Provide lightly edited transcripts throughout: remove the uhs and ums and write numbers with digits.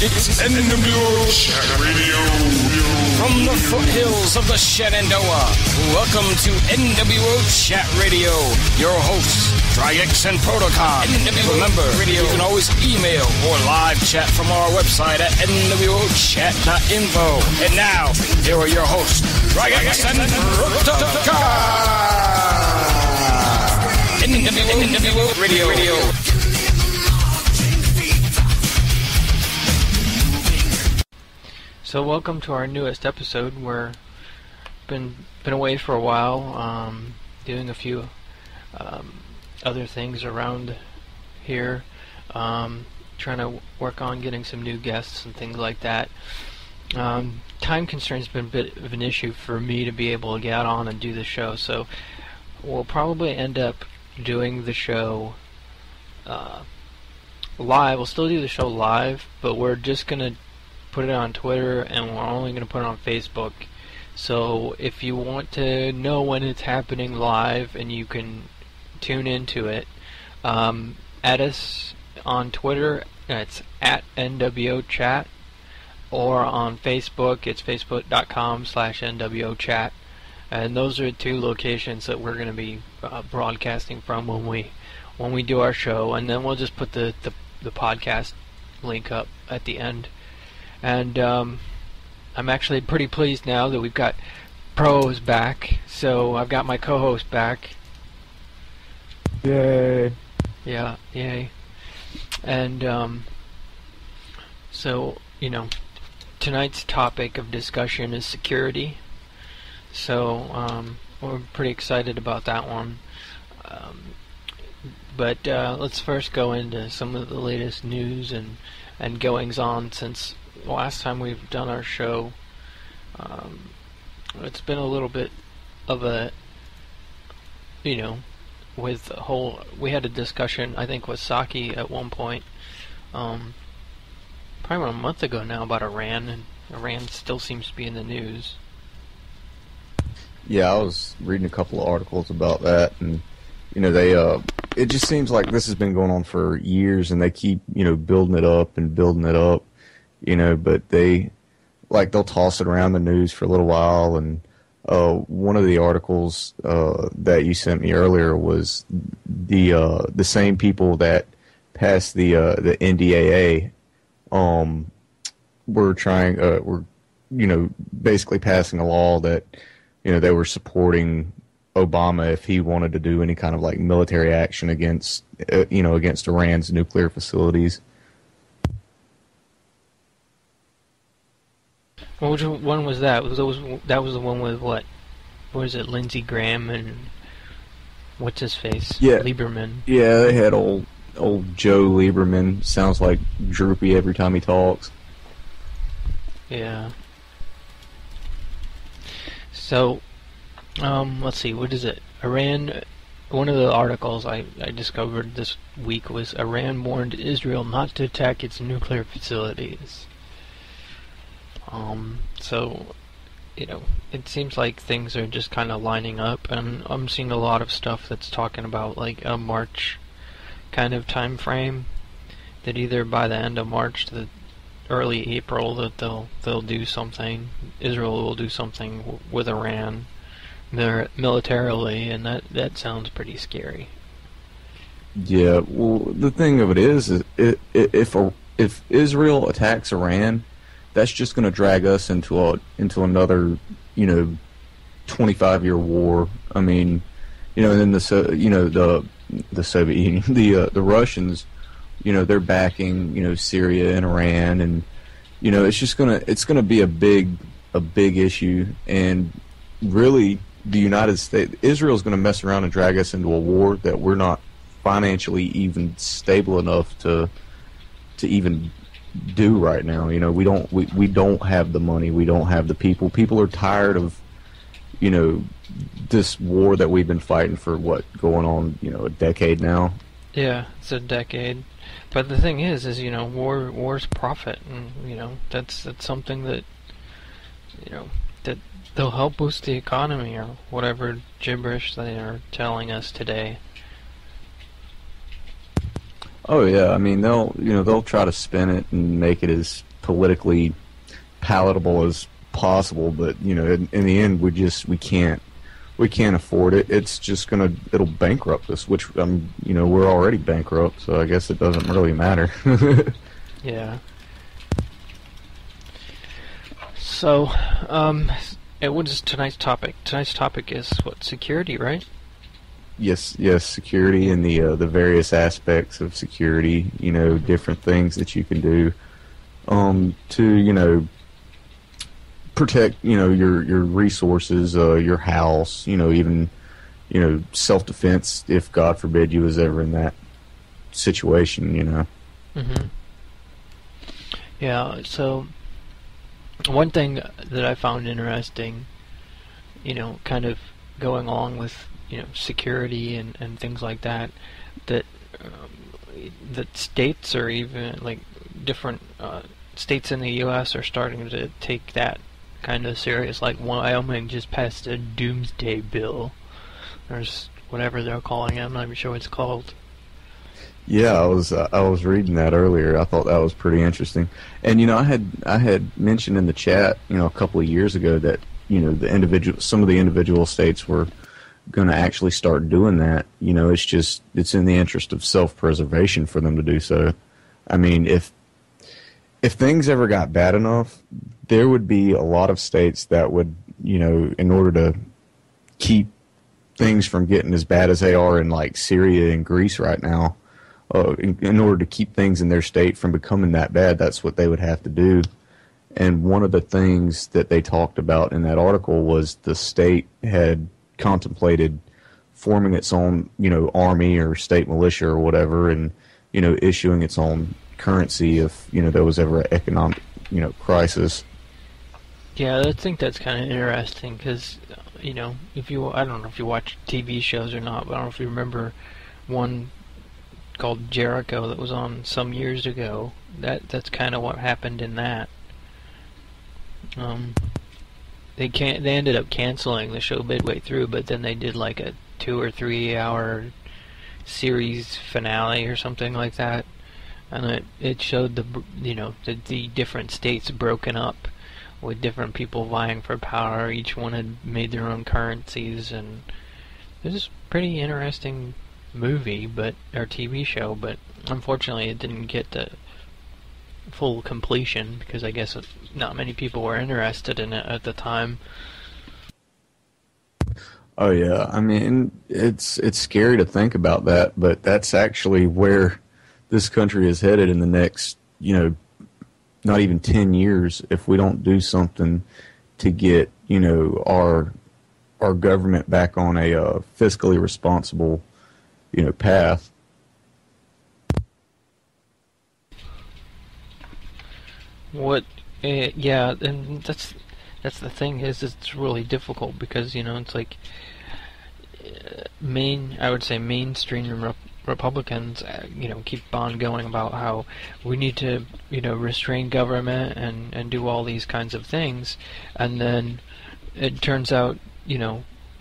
It's NWO Chat Radio. From the foothills of the Shenandoah, welcome to NWO Chat Radio. Your hosts, Drygix and Protocon. Remember, you can always email or live chat from our website at nwochat.info. And now, here are your hosts, Drygix and Protocon. NWO Radio. So welcome to our newest episode. We're been away for a while, doing a few other things around here, trying to work on getting some new guests and things like that. Time constraints have been a bit of an issue for me to be able to get on and do the show, so we'll probably end up doing the show live. We'll still do the show live, but we're just going to put it on Twitter, and we're only going to put it on Facebook. So if you want to know when it's happening live and you can tune into it, add us on Twitter. It's at NWOChat, or on Facebook, it's facebook.com/NWOChat. And those are two locations that we're going to be broadcasting from when we do our show, and then we'll just put the podcast link up at the end. And I'm actually pretty pleased now that we've got Pro's back, so I've got my co-host back. Yay! Yeah, yay. And so, tonight's topic of discussion is security. So we're pretty excited about that one. But let's first go into some of the latest news and goings-on since last time we've done our show. It's been a little bit of a, with the whole, we had a discussion, I think, with Saki at one point, probably a month ago now, about Iran, and Iran still seems to be in the news. Yeah, I was reading a couple of articles about that, and they it just seems like this has been going on for years, and they keep building it up and building it up, but they'll toss it around the news for a little while. And one of the articles that you sent me earlier was the same people that passed the NDAA were basically passing a law that they were supporting Obama if he wanted to do any kind of military action against against Iran's nuclear facilities. Well, which one was that? That was the one with what? What is it? Lindsey Graham and what's his face? Yeah, Lieberman. Yeah, they had old Joe Lieberman. Sounds like droopy every time he talks. Yeah. So, let's see, what is it? Iran, one of the articles I discovered this week was Iran warned Israel not to attack its nuclear facilities. So, it seems like things are just kind of lining up, and I'm seeing a lot of stuff that's talking about a March kind of time frame, that either by the end of March to the early April that they'll do something. Israel will do something with Iran militarily, and that sounds pretty scary. Yeah, well, the thing of it is if Israel attacks Iran, that's just going to drag us into another 25-year war. I mean, and then the Soviet Union, the Russians, they're backing Syria and Iran, and it's gonna be a big issue. And really, the United States, Israel's going to mess around and drag us into a war that we're not financially even stable enough to even do right now. We don't have the money, we don't have the people. People are tired of this war that we've been fighting for going on a decade now. Yeah, it's a decade. But the thing is war's profit, and that's something that that they'll help boost the economy, or whatever gibberish they are telling us today. Oh yeah, I mean they'll try to spin it and make it as politically palatable as possible, but in the end we can't afford it. It's just it'll bankrupt us, which we're already bankrupt, so I guess it doesn't really matter. Yeah. So, what is tonight's topic? Tonight's topic is what, security, right? Yes, security and the various aspects of security. Different things that you can do to protect your resources, your house. Even self-defense if God forbid you was ever in that situation. Mm-hmm. Yeah. So one thing that I found interesting, kind of going along with security and things like that, that states, or even like different states in the U.S. are starting to take that kind of serious. Like Wyoming just passed a doomsday bill, or whatever they're calling it. I'm not even sure what it's called. Yeah, I was reading that earlier. I thought that was pretty interesting. And I had mentioned in the chat a couple of years ago that some of the individual states were going to actually start doing that. It's in the interest of self-preservation for them to do so. I mean, if things ever got bad enough, there would be a lot of states that would, in order to keep things from getting as bad as they are in like Syria and Greece right now, in order to keep things in their state from becoming that bad, that's what they would have to do. And one of the things that they talked about in that article was the state had contemplated forming its own, army or state militia or whatever, and, issuing its own currency if, there was ever an economic, crisis. Yeah, I think that's kind of interesting because, I don't know if you watch TV shows or not, but I don't know if you remember one called Jericho that was on some years ago. That's kind of what happened in that. They ended up canceling the show midway through, but then they did like a 2 or 3 hour series finale or something like that, and it showed the different states broken up with different people vying for power. Each one had made their own currencies, and it was a pretty interesting movie, or TV show, but unfortunately it didn't get to full completion because I guess not many people were interested in it at the time. Oh yeah, I mean it's scary to think about that, but that's actually where this country is headed in the next, not even 10 years if we don't do something to get, our government back on a fiscally responsible, path. Yeah, and that's the thing is it's really difficult because it's like I would say mainstream Republicans keep on going about how we need to restrain government and do all these kinds of things, and then it turns out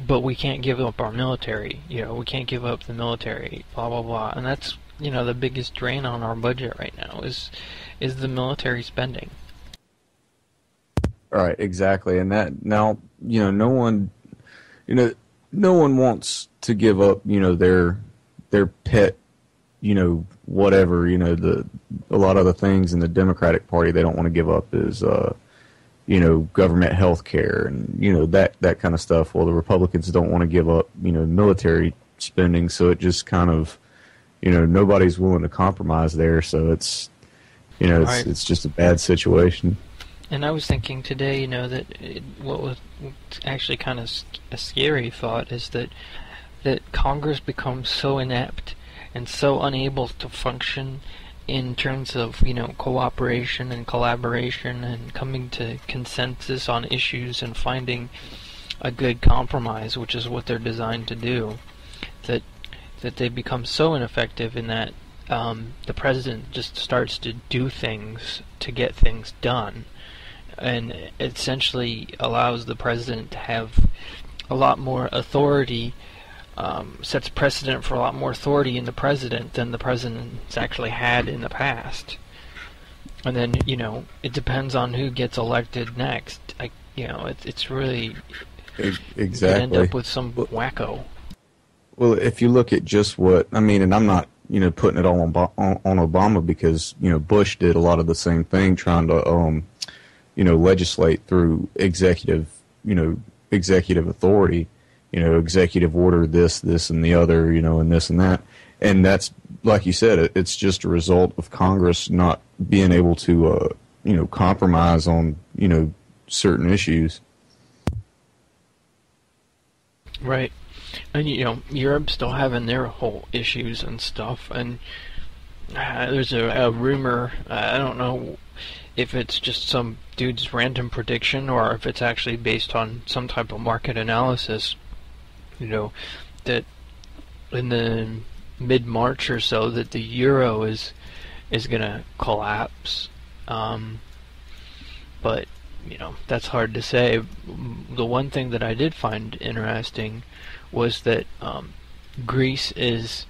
but we can't give up our military, we can't give up the military, blah blah blah, and that's the biggest drain on our budget right now is the military spending. Right, exactly, and that now no one wants to give up their pet whatever a lot of the things in the Democratic Party they don't want to give up is government health care and that kind of stuff. Well, the Republicans don't want to give up military spending, so it just kind of nobody's willing to compromise there, so it's Right. it's just a bad situation. And I was thinking today, that what was actually kind of a scary thought is that Congress becomes so inept and so unable to function in terms of cooperation and collaboration and coming to consensus on issues and finding a good compromise, which is what they're designed to do, that they become so ineffective in that the president just starts to do things to get things done, and essentially allows the president to have a lot more authority sets precedent for a lot more authority in the president than the president's actually had in the past. And then, it depends on who gets elected next. It's really... Exactly. You end up with some wacko. Well, if you look at just what... I mean, and I'm not, putting it all on Obama because, Bush did a lot of the same thing, trying to, legislate through executive authority, executive order this, and the other, and this and that. And that's, like you said, it's just a result of Congress not being able to, compromise on, certain issues. Right. And, Europe's still having their whole issues and stuff. And there's a rumor, I don't know if it's just some dude's random prediction or if it's actually based on some type of market analysis, that in the mid-March or so that the euro is going to collapse. But, that's hard to say. The one thing that I did find interesting was that Greece is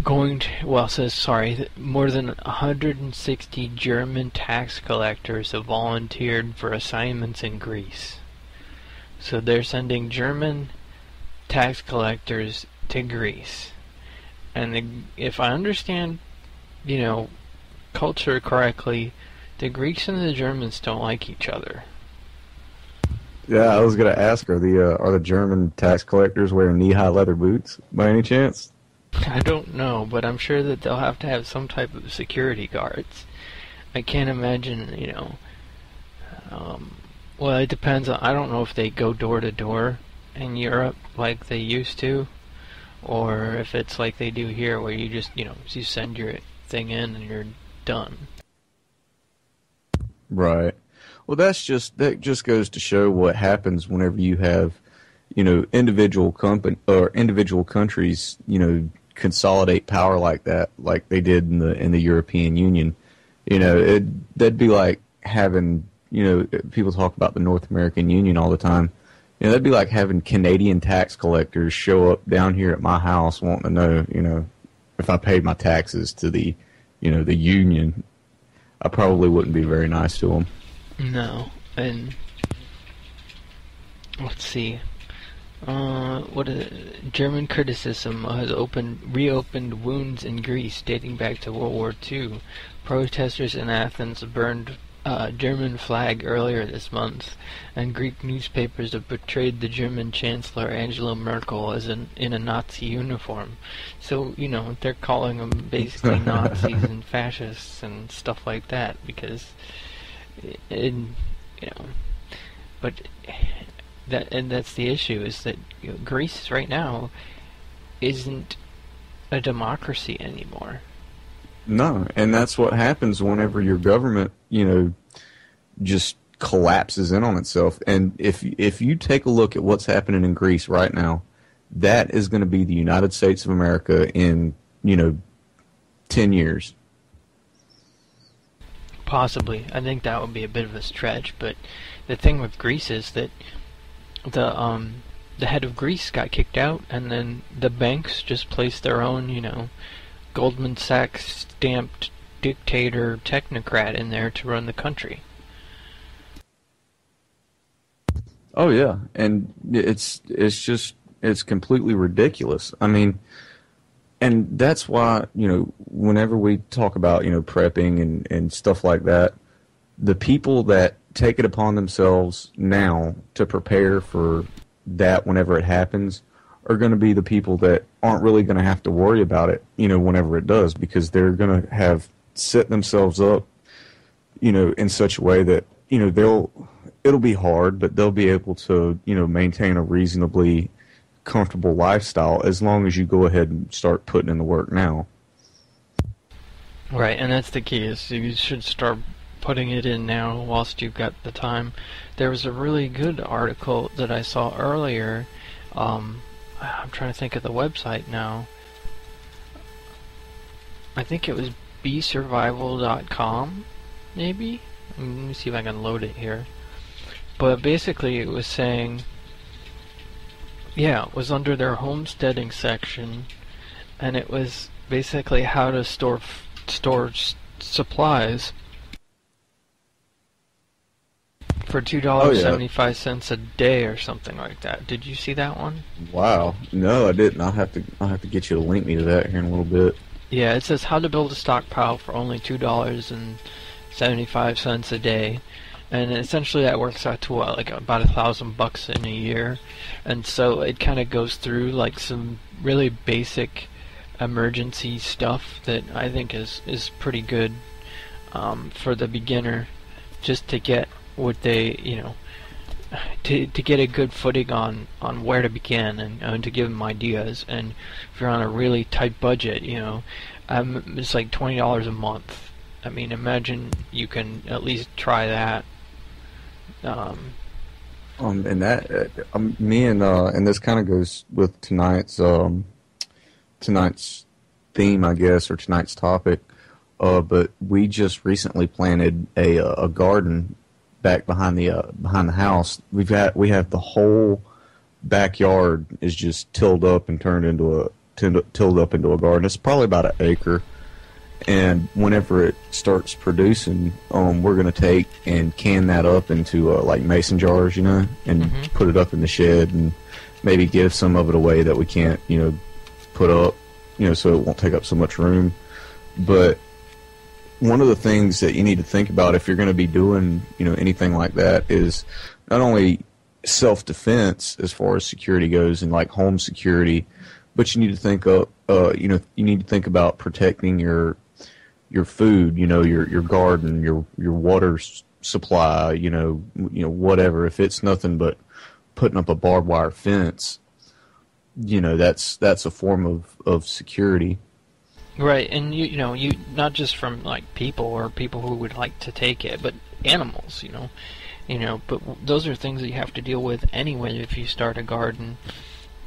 going to, more than 160 German tax collectors have volunteered for assignments in Greece. So they're sending German tax collectors to Greece. And if I understand, culture correctly, the Greeks and the Germans don't like each other. Yeah, I was going to ask, are the German tax collectors wearing knee-high leather boots by any chance? I don't know, but I'm sure that they'll have to have some type of security guards. I can't imagine, well, it depends on, I don't know if they go door to door in Europe like they used to, or if it's like they do here where you just, you send your thing in and you're done. Right. Well, that just goes to show what happens whenever you have, individual countries, consolidate power like that, like they did in the European Union. That'd be like having, people talk about the North American Union all the time. That'd be like having Canadian tax collectors show up down here at my house wanting to know, if I paid my taxes to the, the union. I probably wouldn't be very nice to them. No, and let's see. German criticism has reopened wounds in Greece dating back to World War II. Protesters in Athens burned German flag earlier this month, and Greek newspapers have portrayed the German Chancellor Angela Merkel as in a Nazi uniform. So, they're calling them basically Nazis and fascists and stuff like that because, but that's the issue, is that Greece right now isn't a democracy anymore. No, and that's what happens whenever your government, just collapses in on itself. And if you take a look at what's happening in Greece right now, that is going to be the United States of America in, 10 years. Possibly. I think that would be a bit of a stretch, but the thing with Greece is that the head of Greece got kicked out, and then the banks just placed their own, Goldman Sachs stamped dictator technocrat in there to run the country. Oh yeah, and it's completely ridiculous. I mean, and that's why, whenever we talk about, prepping and stuff like that, the people that take it upon themselves now to prepare for that whenever it happens are going to be the people that aren't really going to have to worry about it, whenever it does, because they're going to have set themselves up, in such a way that, it'll be hard, but they'll be able to, maintain a reasonably comfortable lifestyle as long as you go ahead and start putting in the work now. Right, and that's the key, is you should start putting it in now whilst you've got the time. There was a really good article that I saw earlier. I'm trying to think of the website now. I think it was besurvival.com, maybe? Let me see if I can load it here. But basically it was saying Yeah, it was under their homesteading section, and it was basically how to store supplies for $2.75 a day or something like that. Did you see that one? Wow. No, I didn't. I'll have to get you to link me to that here in a little bit. Yeah, it says how to build a stockpile for only $2.75 a day. And essentially that works out to what, like about $1,000 in a year. And so it kind of goes through like some really basic emergency stuff that I think is pretty good for the beginner, just to get what they, to get a good footing on where to begin, and to give them ideas. And if you're on a really tight budget, it's like $20 a month. I mean, imagine you can at least try that. And that me and this kind of goes with tonight's theme, I guess, or tonight's topic. But we just recently planted a garden back behind the house. We have the whole backyard is just tilled up and turned into a garden. It's probably about an acre. And whenever it starts producing, we're going to take and can that up into like mason jars, and put it up in the shed, and maybe give some of it away that we can't, put up, so it won't take up so much room. But one of the things that you need to think about if you're going to be doing, anything like that is not only self-defense as far as security goes and like home security, but you need to think of, you need to think about protecting your food, your garden, your water supply, whatever. If it's nothing but putting up a barbed wire fence, that's a form of security. Right, and you not just from like people or people who would like to take it, but animals, but those are things that you have to deal with anyway if you start a garden.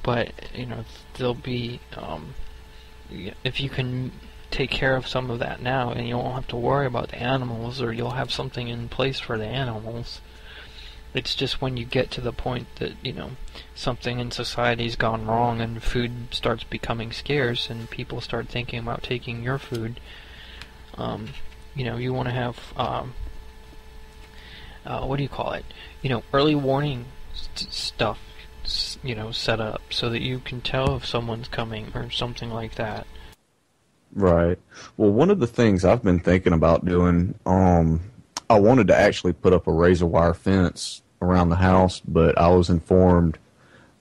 But there'll be if you can take care of some of that now, and you won't have to worry about the animals, or you'll have something in place for the animals. It's just when you get to the point that, something in society's gone wrong and food starts becoming scarce and people start thinking about taking your food, you want to have, what do you call it? Early warning stuff, set up so that you can tell if someone's coming or something like that. Right. Well, one of the things I've been thinking about doing, I wanted to actually put up a razor wire fence around the house, but I was informed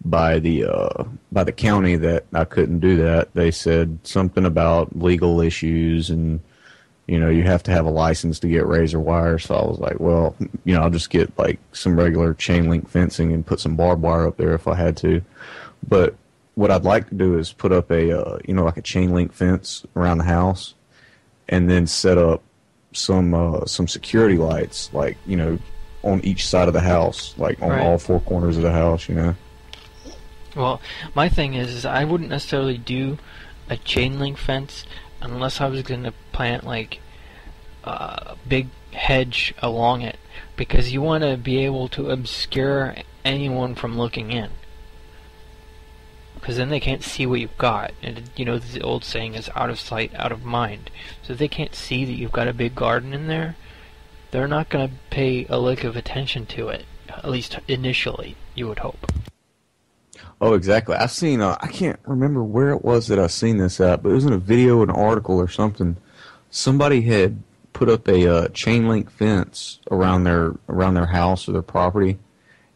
by the county that I couldn't do that. They said something about legal issues, and you have to have a license to get razor wire. So I was like, well, I'll just get like some regular chain link fencing and put some barbed wire up there if I had to. But what I'd like to do is put up a like a chain link fence around the house, and then set up some security lights, like on each side of the house, like on all four corners of the house. Well, my thing is I wouldn't necessarily do a chain link fence unless I was going to plant like a big hedge along it, because you want to be able to obscure anyone from looking in. Because then they can't see what you've got. And, the old saying is out of sight, out of mind. So if they can't see that you've got a big garden in there, they're not going to pay a lick of attention to it. At least initially, you would hope. Oh, exactly. I've seen, I can't remember where it was that I seen this at, but it was in a video, an article or something. Somebody had put up a chain link fence around their house or their property,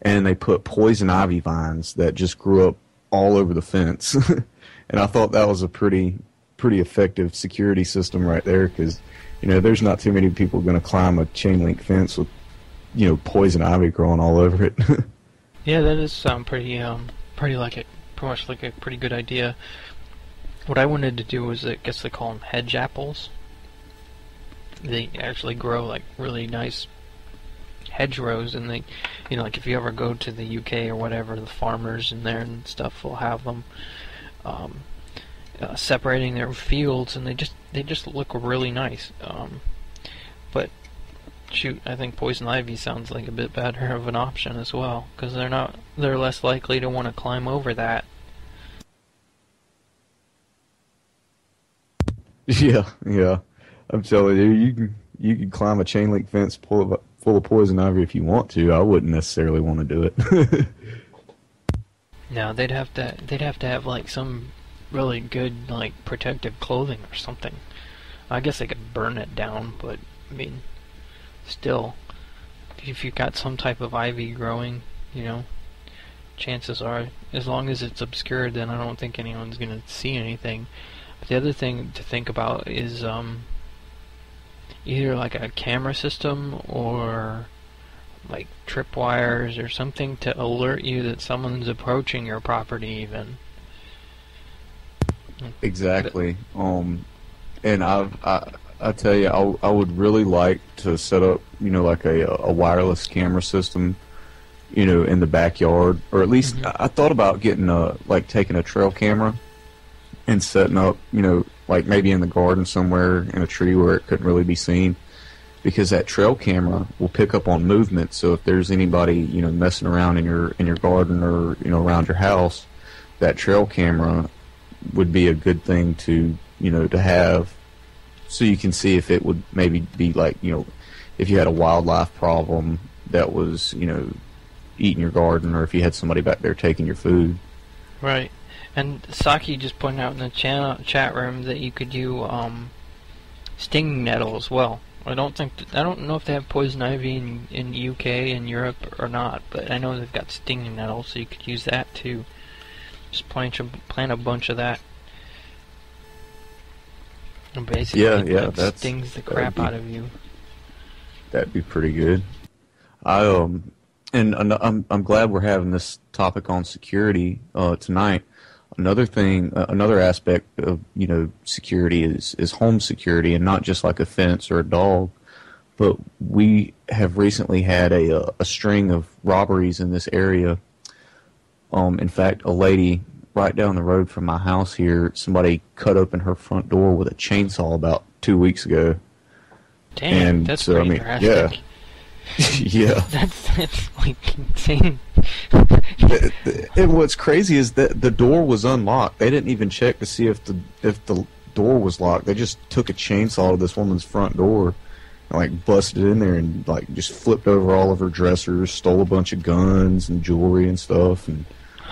and they put poison ivy vines that just grew up all over the fence. And I thought that was a pretty effective security system right there, because there's not too many people going to climb a chain link fence with poison ivy growing all over it. Yeah, that does sound pretty much like a pretty good idea. What I wanted to do was, I guess they call them hedge apples. They actually grow like really nice hedgerows, and they, like if you ever go to the UK or whatever, the farmers in there and stuff will have them separating their fields, and they just look really nice. But shoot, I think poison ivy sounds like a bit better of an option as well, because they're less likely to want to climb over that. Yeah, yeah. I'm telling you, you can climb a chain link fence full of poison ivy if you want to. I wouldn't necessarily want to do it. No, they'd have to have like some really good like protective clothing or something. I guess they could burn it down, but I mean, still, if you've got some type of ivy growing, chances are, as long as it's obscured, then I don't think anyone's gonna see anything. But the other thing to think about is either like a camera system or like tripwires or something to alert you that someone's approaching your property even. Exactly. And I tell you, I would really like to set up, like a wireless camera system, in the backyard, or at least I thought about getting taking a trail camera and setting up, like maybe in the garden somewhere in a tree where it couldn't really be seen, because that trail camera will pick up on movement. So if there's anybody, messing around in your garden or, around your house, that trail camera would be a good thing to, to have, so you can see if it would maybe be like, if you had a wildlife problem that was, eating your garden, or if you had somebody back there taking your food. Right. And Saki just pointed out in the chat room that you could do stinging nettle as well. I don't know if they have poison ivy in UK and Europe or not, but I know they've got stinging nettle, so you could use that too. Just plant a bunch of that. And basically, that stings the crap out of you. That'd be pretty good. I'm glad we're having this topic on security tonight. Another aspect of security is home security, and not just like a fence or a dog. But we have recently had a string of robberies in this area. In fact, a lady right down the road from my house here, somebody cut open her front door with a chainsaw about 2 weeks ago. Damn, and that's so, pretty drastic. Yeah. That's like insane. And what's crazy is that the door was unlocked. They didn't even check to see if the door was locked. They just took a chainsaw to this woman's front door and like busted in there and like just flipped over all of her dressers, stole a bunch of guns and jewelry and stuff. And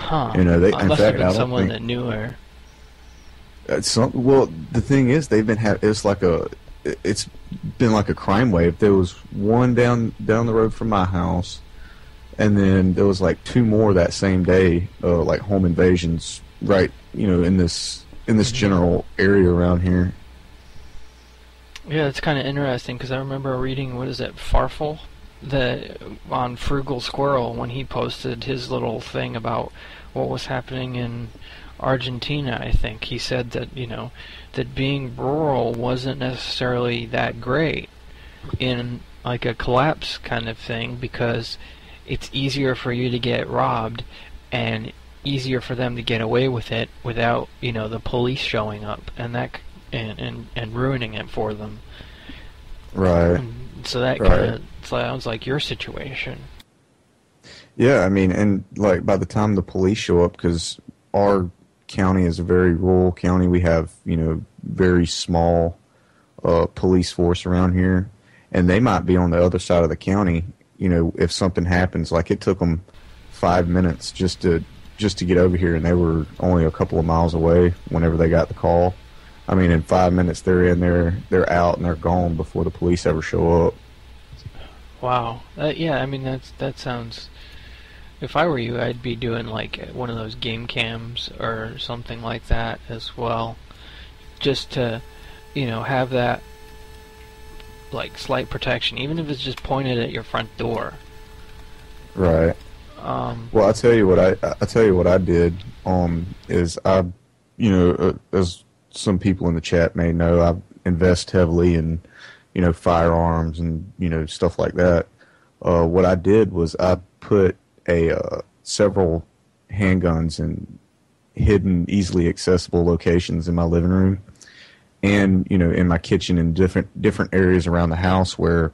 they must have been someone that knew her. Well, the thing is, it's been like a crime wave. There was one down the road from my house, and then there was like two more that same day, like home invasions, right? In this general area around here. Yeah, it's kind of interesting because I remember reading, what is it, Farfel, on Frugal Squirrel, when he posted his little thing about what was happening in Argentina. I think he said that that being rural wasn't necessarily that great in like a collapse kind of thing, because it's easier for you to get robbed and easier for them to get away with it without the police showing up and ruining it for them. Right. And so that kind of sounds like your situation. Yeah, I mean, and like by the time the police show up, because our county is a very rural county, we have very small police force around here, and they might be on the other side of the county. If something happens, like it took them 5 minutes just to get over here, and they were only a couple of miles away whenever they got the call. I mean, in 5 minutes they're in there, they're out, and they're gone before the police ever show up. Wow. Yeah, I mean that sounds. If I were you, I'd be doing like one of those game cams or something like that as well, just to, have that like slight protection, even if it's just pointed at your front door. Right. Well, I tell you what I did. Is I, as some people in the chat may know, I invest heavily in, firearms and stuff like that. What I did was I put several handguns in hidden, easily accessible locations in my living room, and in my kitchen and different areas around the house where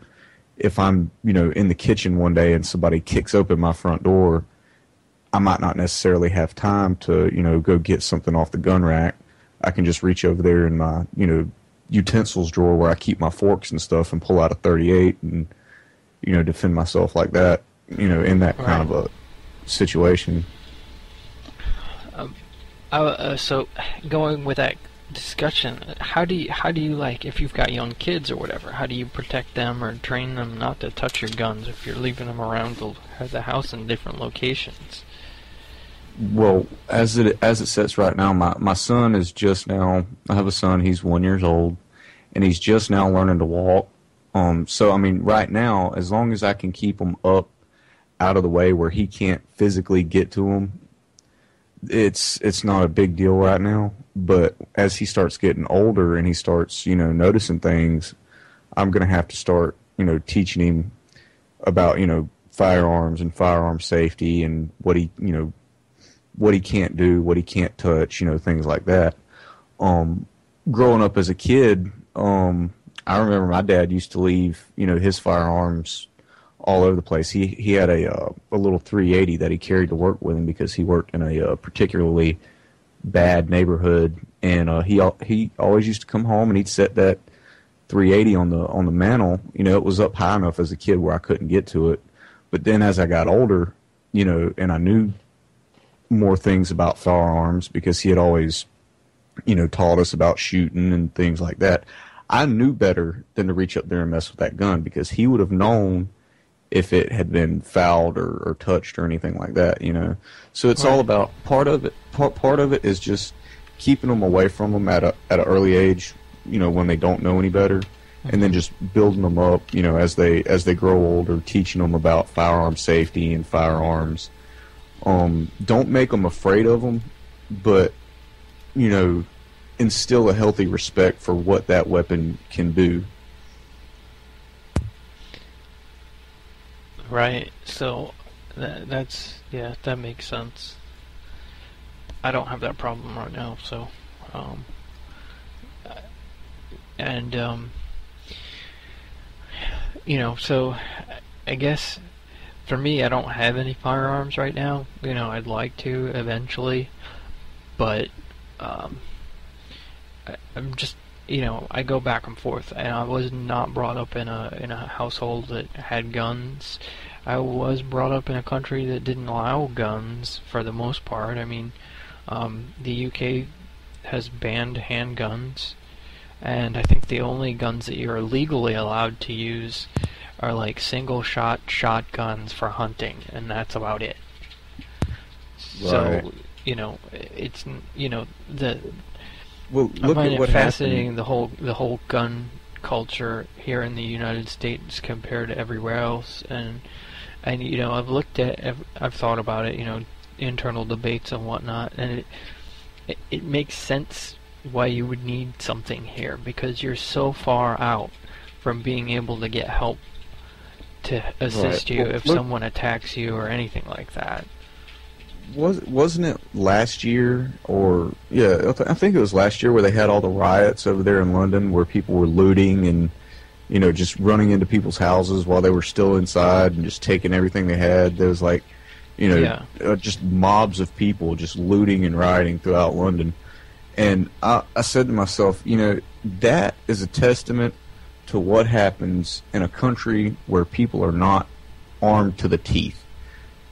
if I'm, in the kitchen one day and somebody kicks open my front door, I might not necessarily have time to, go get something off the gun rack. I can just reach over there in my, utensils drawer where I keep my forks and stuff and pull out a 38 and, defend myself like that, in that kind of a situation. So going with that discussion, how do you like, if you've got young kids or whatever, how do you protect them or train them not to touch your guns if you're leaving them around the house in different locations? Well, as it sits right now, my son is just now, I have a son, he's 1 year old, and he's just now learning to walk. So, I mean, right now, as long as I can keep him up out of the way where he can't physically get to him, it's not a big deal right now. But as he starts getting older and he starts, noticing things, I'm going to have to start, teaching him about, firearms and firearm safety and what he can't do, what he can't touch, things like that. Growing up as a kid, I remember my dad used to leave, his firearms all over the place. He had a little 380 that he carried to work with him because he worked in a particularly bad neighborhood, and he always used to come home and he'd set that 380 on the mantle. It was up high enough as a kid where I couldn't get to it. But then as I got older, and I knew more things about firearms because he had always, taught us about shooting and things like that, I knew better than to reach up there and mess with that gun because he would have known if it had been fouled or touched or anything like that, So it's all about part of it. Part of it is just keeping them away from them at an early age, when they don't know any better, and then just building them up, as they grow older, teaching them about firearm safety and firearms. Don't make them afraid of them, but instill a healthy respect for what that weapon can do. Right. So that makes sense. I don't have that problem right now, so so I guess for me, I don't have any firearms right now. I'd like to eventually, but I'm just, I go back and forth, and I was not brought up in a household that had guns. I was brought up in a country that didn't allow guns for the most part. I mean, the UK has banned handguns, and I think the only guns that you're legally allowed to use are like single-shot shotguns for hunting, and that's about it. Right. So, it's, the... Well, look I find at what it fascinating happened. the whole gun culture here in the United States compared to everywhere else, and I've thought about it, internal debates and whatnot, and it makes sense why you would need something here because you're so far out from being able to get help to assist you if someone attacks you or anything like that. Wasn't it last year, or I think it was last year where they had all the riots over there in London where people were looting and just running into people's houses while they were still inside and just taking everything they had. There was like just mobs of people just looting and rioting throughout London, and I said to myself, that is a testament to what happens in a country where people are not armed to the teeth.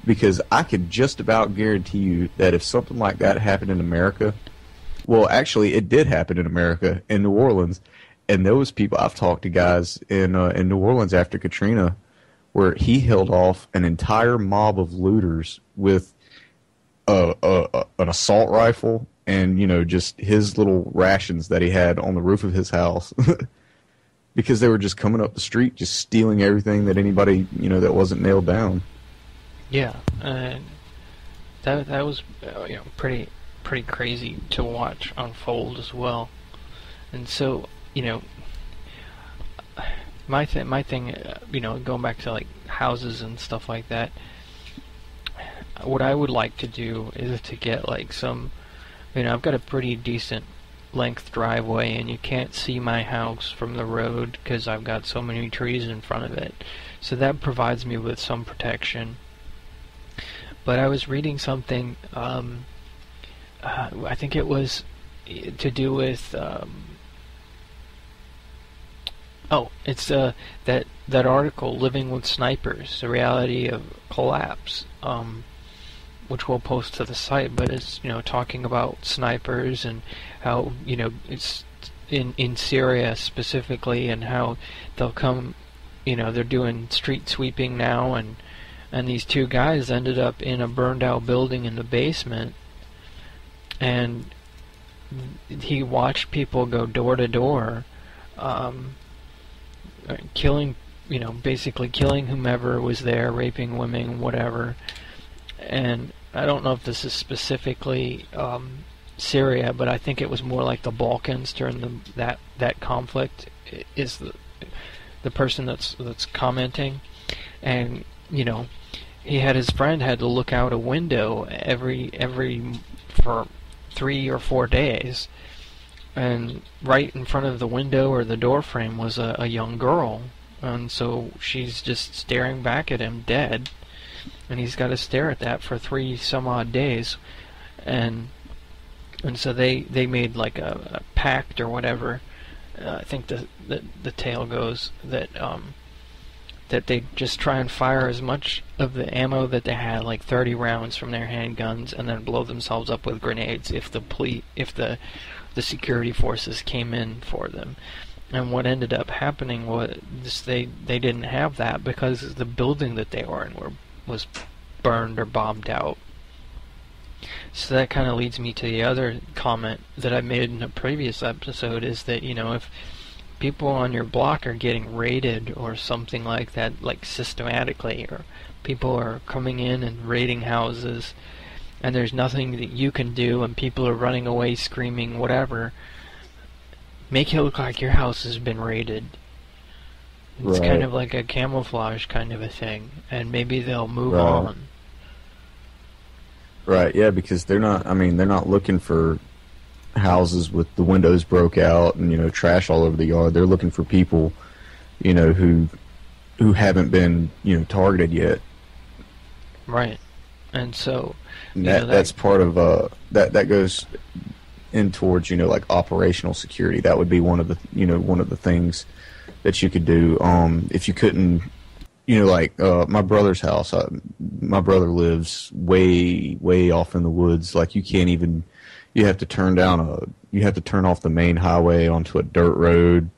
Because I could just about guarantee you that if something like that happened in America, well, actually, it did happen in America, in New Orleans, and there was people, I've talked to guys in New Orleans after Katrina, where he held off an entire mob of looters with an assault rifle and, just his little rations that he had on the roof of his house. Because they were just coming up the street, just stealing everything that anybody, that wasn't nailed down. Yeah, and that was pretty crazy to watch unfold as well. And so my thing going back to like houses and stuff like that, what I would like to do is to get like some, I've got a pretty decent length driveway, and you can't see my house from the road because I've got so many trees in front of it. So that provides me with some protection. But I was reading something, I think it was to do with, it's that article, Living with Snipers, the reality of collapse, which we'll post to the site, but it's, talking about snipers and how, it's in Syria specifically, and how they'll come, they're doing street sweeping now, and these two guys ended up in a burned out building in the basement, and he watched people go door to door, killing, basically killing whomever was there, raping women, whatever. And I don't know if this is specifically Syria, but I think it was more like the Balkans during that conflict. Is the person that's commenting, and he had his friend had to look out a window every for 3 or 4 days, and right in front of the window or the door frame was a young girl, and so she's just staring back at him dead, and he's got to stare at that for 3 some odd days, and so they made like a pact or whatever. I think the tale goes that they just try and fire as much of the ammo that they had, like 30 rounds from their handguns, and then blow themselves up with grenades if the security forces came in for them. And what ended up happening was they didn't have that because the building that they were in was burned or bombed out. So that kind of leads me to the other comment that I made in a previous episode, is that, if people on your block are getting raided or something like that, like systematically, or people are coming in and raiding houses, and there's nothing that you can do, and people are running away screaming, whatever, make it look like your house has been raided. It's kind of like a camouflage kind of a thing, and maybe they'll move on. Right, yeah, because they're not looking for houses with the windows broke out and, trash all over the yard. They're looking for people, who haven't been, targeted yet. Right. And so that's part of that goes in towards, like operational security. That would be one of the things that you could do. If you couldn't, like my brother's house. My brother lives way off in the woods. Like you have to turn off the main highway onto a dirt road,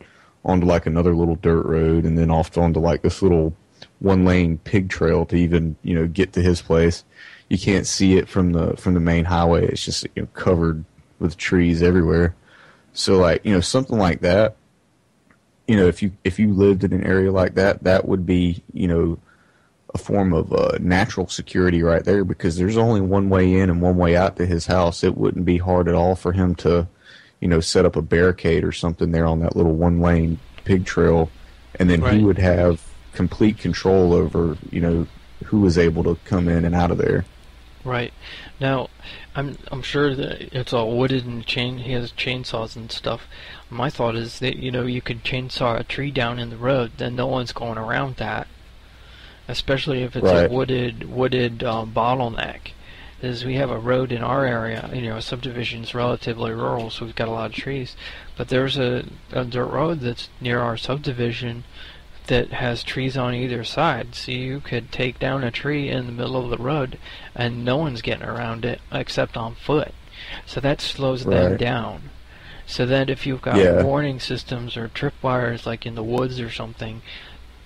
onto like another little dirt road, and then off onto like this little 1-lane pig trail to even get to his place. You can't see it from the main highway. It's just covered with trees everywhere. So like something like that. If you lived in an area like that, that would be, a form of natural security right there, because there's only one way in and one way out to his house. It wouldn't be hard at all for him to, set up a barricade or something there on that little 1-lane pig trail, and then he would have complete control over, who was able to come in and out of there. Right. Now, I'm sure that it's all wooded and he has chainsaws and stuff. My thought is that, you could chainsaw a tree down in the road, then no one's going around that. Especially if it's a wooded bottleneck. Because we have a road in our area, a subdivision's relatively rural, so we've got a lot of trees. But there's a dirt road that's near our subdivision that has trees on either side, so you could take down a tree in the middle of the road and no one's getting around it except on foot. So that slows them down. So then if you've got warning systems or tripwires like in the woods or something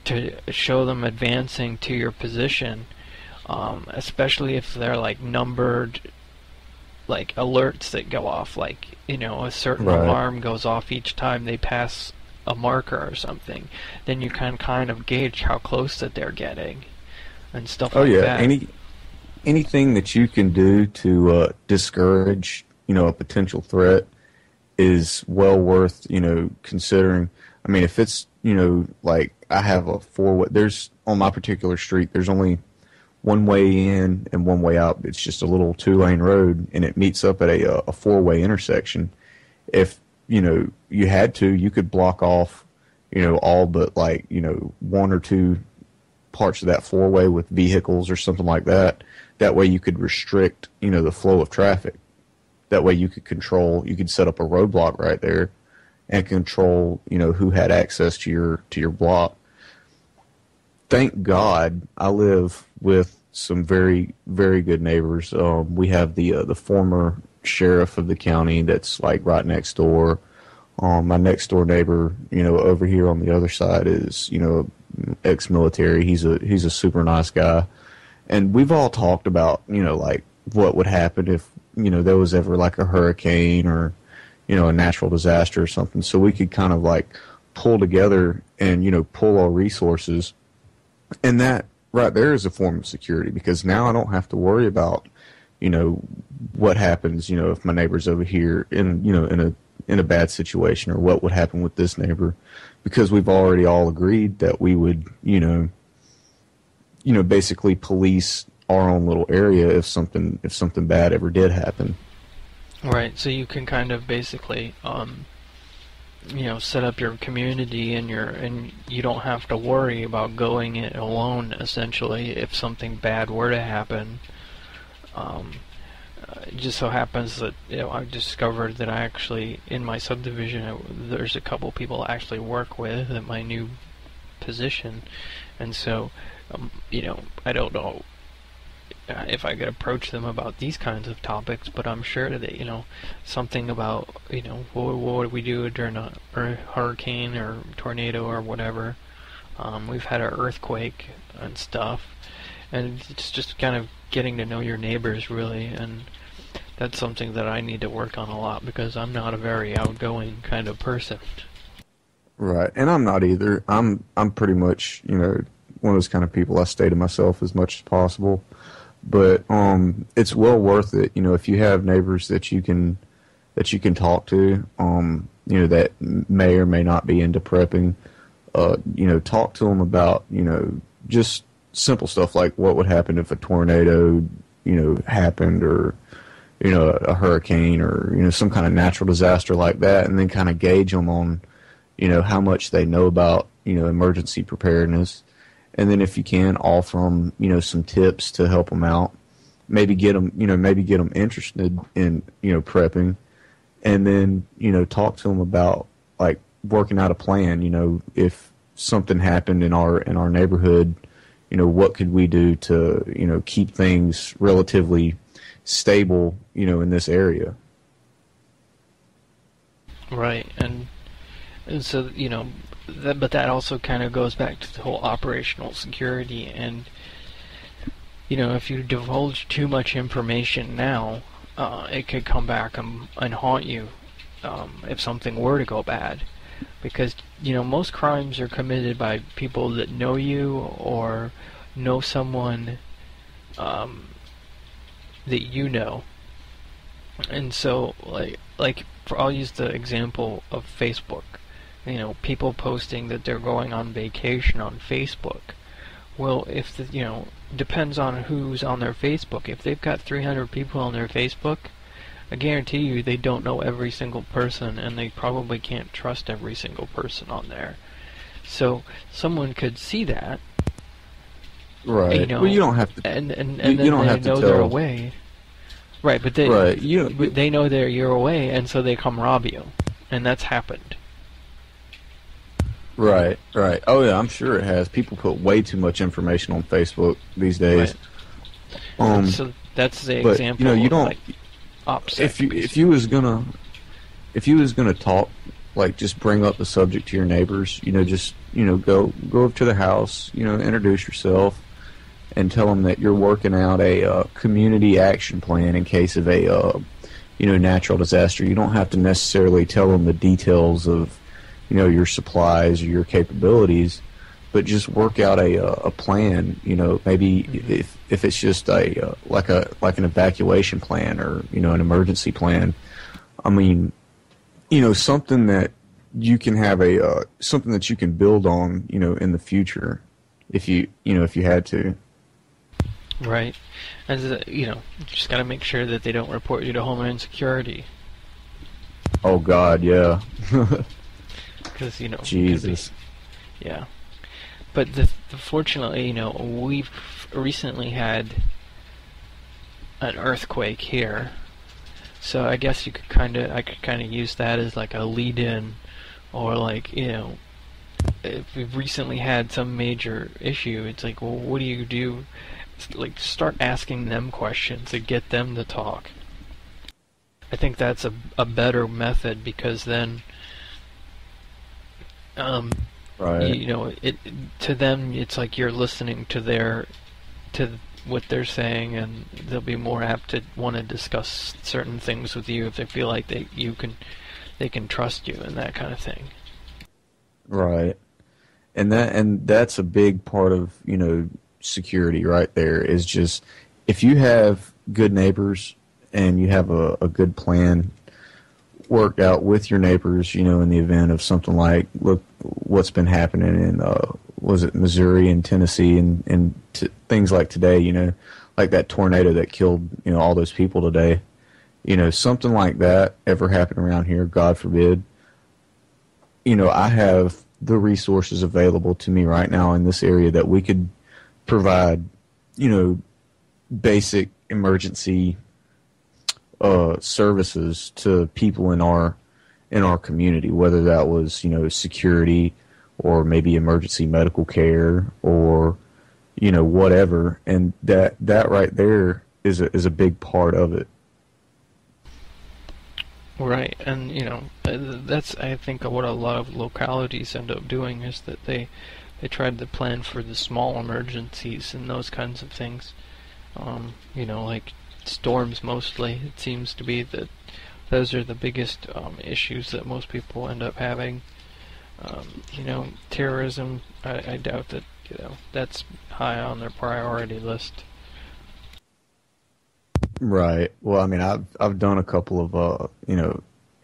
to show them advancing to your position, especially if they're like numbered, like alerts that go off, like a certain alarm goes off each time they pass a marker or something, then you can kind of gauge how close that they're getting and stuff like that. Anything that you can do to discourage a potential threat is well worth considering. I mean, if it's like I have a there's on my particular street, there's only one way in and one way out. It's just a little 2-lane road, and it meets up at a 4-way intersection. if, you had to, you could block off, all but like, one or two parts of that four-way with vehicles or something like that. That way you could restrict, the flow of traffic. That way you could set up a roadblock right there and control, who had access to your block. Thank God I live with some very, very good neighbors. We have the former sheriff of the county that's like right next door. My next door neighbor, over here on the other side is, ex-military. He's a super nice guy. And we've all talked about, like what would happen if, there was ever like a hurricane or, a natural disaster or something. So we could kind of like pull together and, pull our resources. And that right there is a form of security, because now I don't have to worry about, what happens, if my neighbor's over here in a bad situation, or what would happen with this neighbor, because we've already all agreed that we would, basically police our own little area if something bad ever did happen. Right. So you can kind of basically, set up your community and you don't have to worry about going it alone. Essentially, if something bad were to happen. It just so happens that I discovered that I actually, in my subdivision, there's a couple people I actually work with at my new position, and so I don't know if I could approach them about these kinds of topics, but I'm sure that something about what do we do during a hurricane or tornado or whatever. We've had an earthquake and stuff, and it's just kind of getting to know your neighbors, really, and that's something that I need to work on a lot, because I'm not a very outgoing kind of person. Right, and I'm not either. I'm pretty much, one of those kind of people. I stay to myself as much as possible, but it's well worth it. If you have neighbors that you can talk to, that may or may not be into prepping, talk to them about, just simple stuff like what would happen if a tornado, happened, or a hurricane, or some kind of natural disaster like that, and then kind of gauge them on, how much they know about, emergency preparedness, and then if you can, offer them, some tips to help them out, maybe get them interested in, prepping, and then, talk to them about like working out a plan. If something happened in our neighborhood, what could we do to, keep things relatively stable, in this area. Right, and so, but that also kind of goes back to the whole operational security, and, if you divulge too much information now, it could come back and haunt you if something were to go bad. Because, most crimes are committed by people that know you or know someone that you know. And so, I'll use the example of Facebook. People posting that they're going on vacation on Facebook. Well, if depends on who's on their Facebook. If they've got 300 people on their Facebook, I guarantee you they don't know every single person, and they probably can't trust every single person on there. So someone could see that. Right. Well, you don't have to. And you then don't they have to know tell. they're away. Right, but they they know you're away, and so they come rob you, and that's happened. Right. Oh yeah, I'm sure it has. People put way too much information on Facebook these days. Right. So that's the but, example. You don't. Of, OPSEC, if you was gonna talk, like just bring up the subject to your neighbors. Just go up to the house. Introduce yourself, and tell them that you're working out a community action plan in case of a natural disaster. You don't have to necessarily tell them the details of your supplies or your capabilities, but just work out a plan. Maybe if it's just like an evacuation plan or an emergency plan. I mean, something that you can have something that you can build on in the future if you had to. Right. As just got to make sure that they don't report you to Homeland Security. Oh God, yeah. Because Jesus. Yeah. But fortunately, we've recently had an earthquake here, so I guess I could kind of use that as like a lead-in, or like, if we've recently had some major issue, it's like, well, what do you do? It's like, start asking them questions and get them to talk. I think that's a better method, because then, Right. to them, it's like you're listening to what they're saying, and they'll be more apt to want to discuss certain things with you if they feel like they can trust you and that kind of thing. Right. And that's a big part of, security right there, is just if you have good neighbors and you have a good plan worked out with your neighbors, in the event of something like, look what's been happening in was it Missouri and Tennessee and things like today, like that tornado that killed, all those people today. Something like that ever happen around here, God forbid, I have the resources available to me right now in this area that we could provide, basic emergency services to people in our community, whether that was, security or maybe emergency medical care or, whatever. And that right there is a big part of it. Right, and that's, I think, what a lot of localities end up doing, is that they tried to plan for the small emergencies and those kinds of things. Like storms mostly. It seems to be that those are the biggest issues that most people end up having. Terrorism, I doubt that that's high on their priority list. Right. Well, I mean, I've done a couple of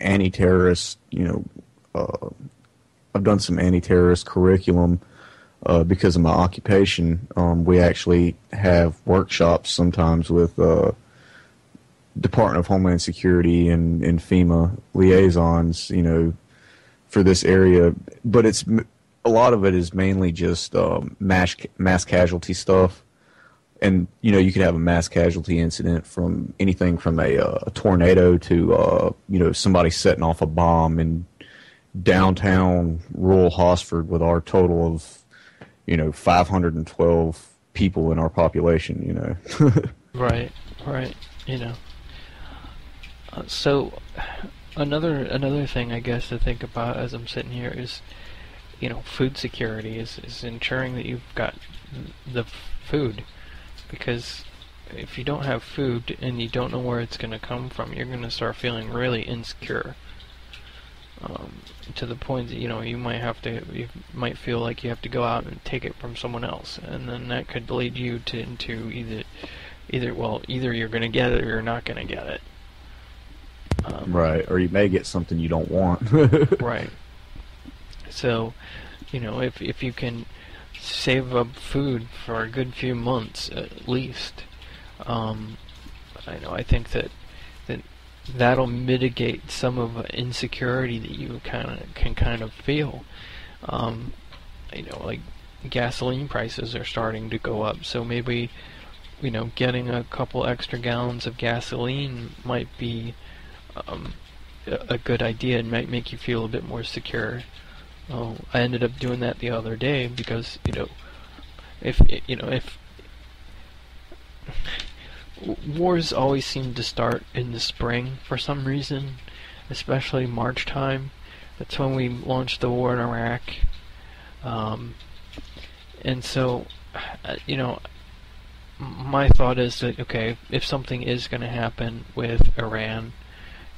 anti-terrorist, I've done some anti-terrorist curriculum because of my occupation. We actually have workshops sometimes with Department of Homeland Security and FEMA liaisons, for this area. But a lot of it is mainly just mass casualty stuff. And, you could have a mass casualty incident from anything from a tornado to, somebody setting off a bomb in downtown rural Hosford with our total of, 512 people in our population, Right. So another thing, I guess, to think about as I'm sitting here is, food security is ensuring that you've got the food. Because if you don't have food and you don't know where it's going to come from, you're going to start feeling really insecure. To the point that you might feel like you have to go out and take it from someone else, and then that could lead you into either you're going to get it or you're not going to get it. Right, or you may get something you don't want. Right. So, if you can save up food for a good few months at least, I think that'll mitigate some of the insecurity that you can kind of feel. Like gasoline prices are starting to go up, so maybe getting a couple extra gallons of gasoline might be a good idea and might make you feel a bit more secure. I ended up doing that the other day because if wars always seem to start in the spring for some reason, especially March time. That's when we launched the war in Iraq, and so my thought is that, okay, if something is going to happen with Iran,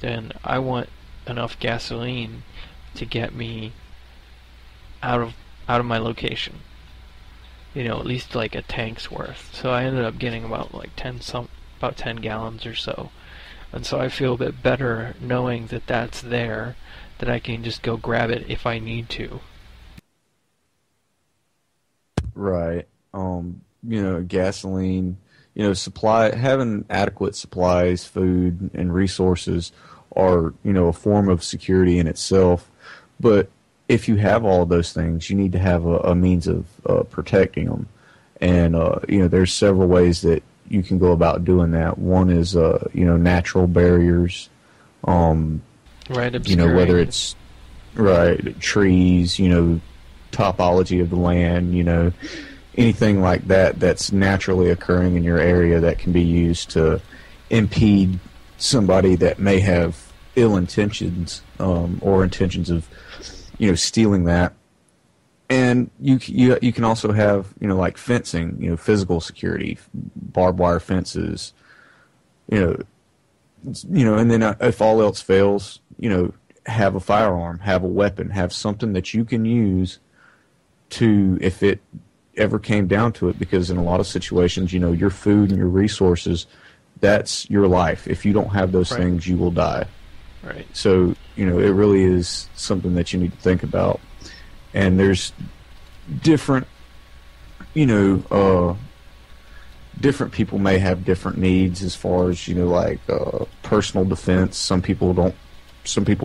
then I want enough gasoline to get me out of my location. At least like a tank's worth. So I ended up getting about 10 gallons or so. And so I feel a bit better knowing that that's there, that I can just go grab it if I need to. Right. Gasoline, having adequate supplies, food, and resources are, a form of security in itself. But if you have all of those things, you need to have a means of protecting them. And, there's several ways that you can go about doing that. One is, natural barriers. Right, whether it's trees, topology of the land, anything like that that's naturally occurring in your area that can be used to impede somebody that may have ill intentions or intentions of, stealing that. And you can also have, like fencing, physical security, barbed wire fences, and then if all else fails, have a firearm, have a weapon, have something that you can use to, if it ever came down to it, because in a lot of situations, your food and your resources, that's your life. If you don't have those things, you will die. Right. So, it really is something that you need to think about. And there's different, different people may have different needs as far as, personal defense. Some people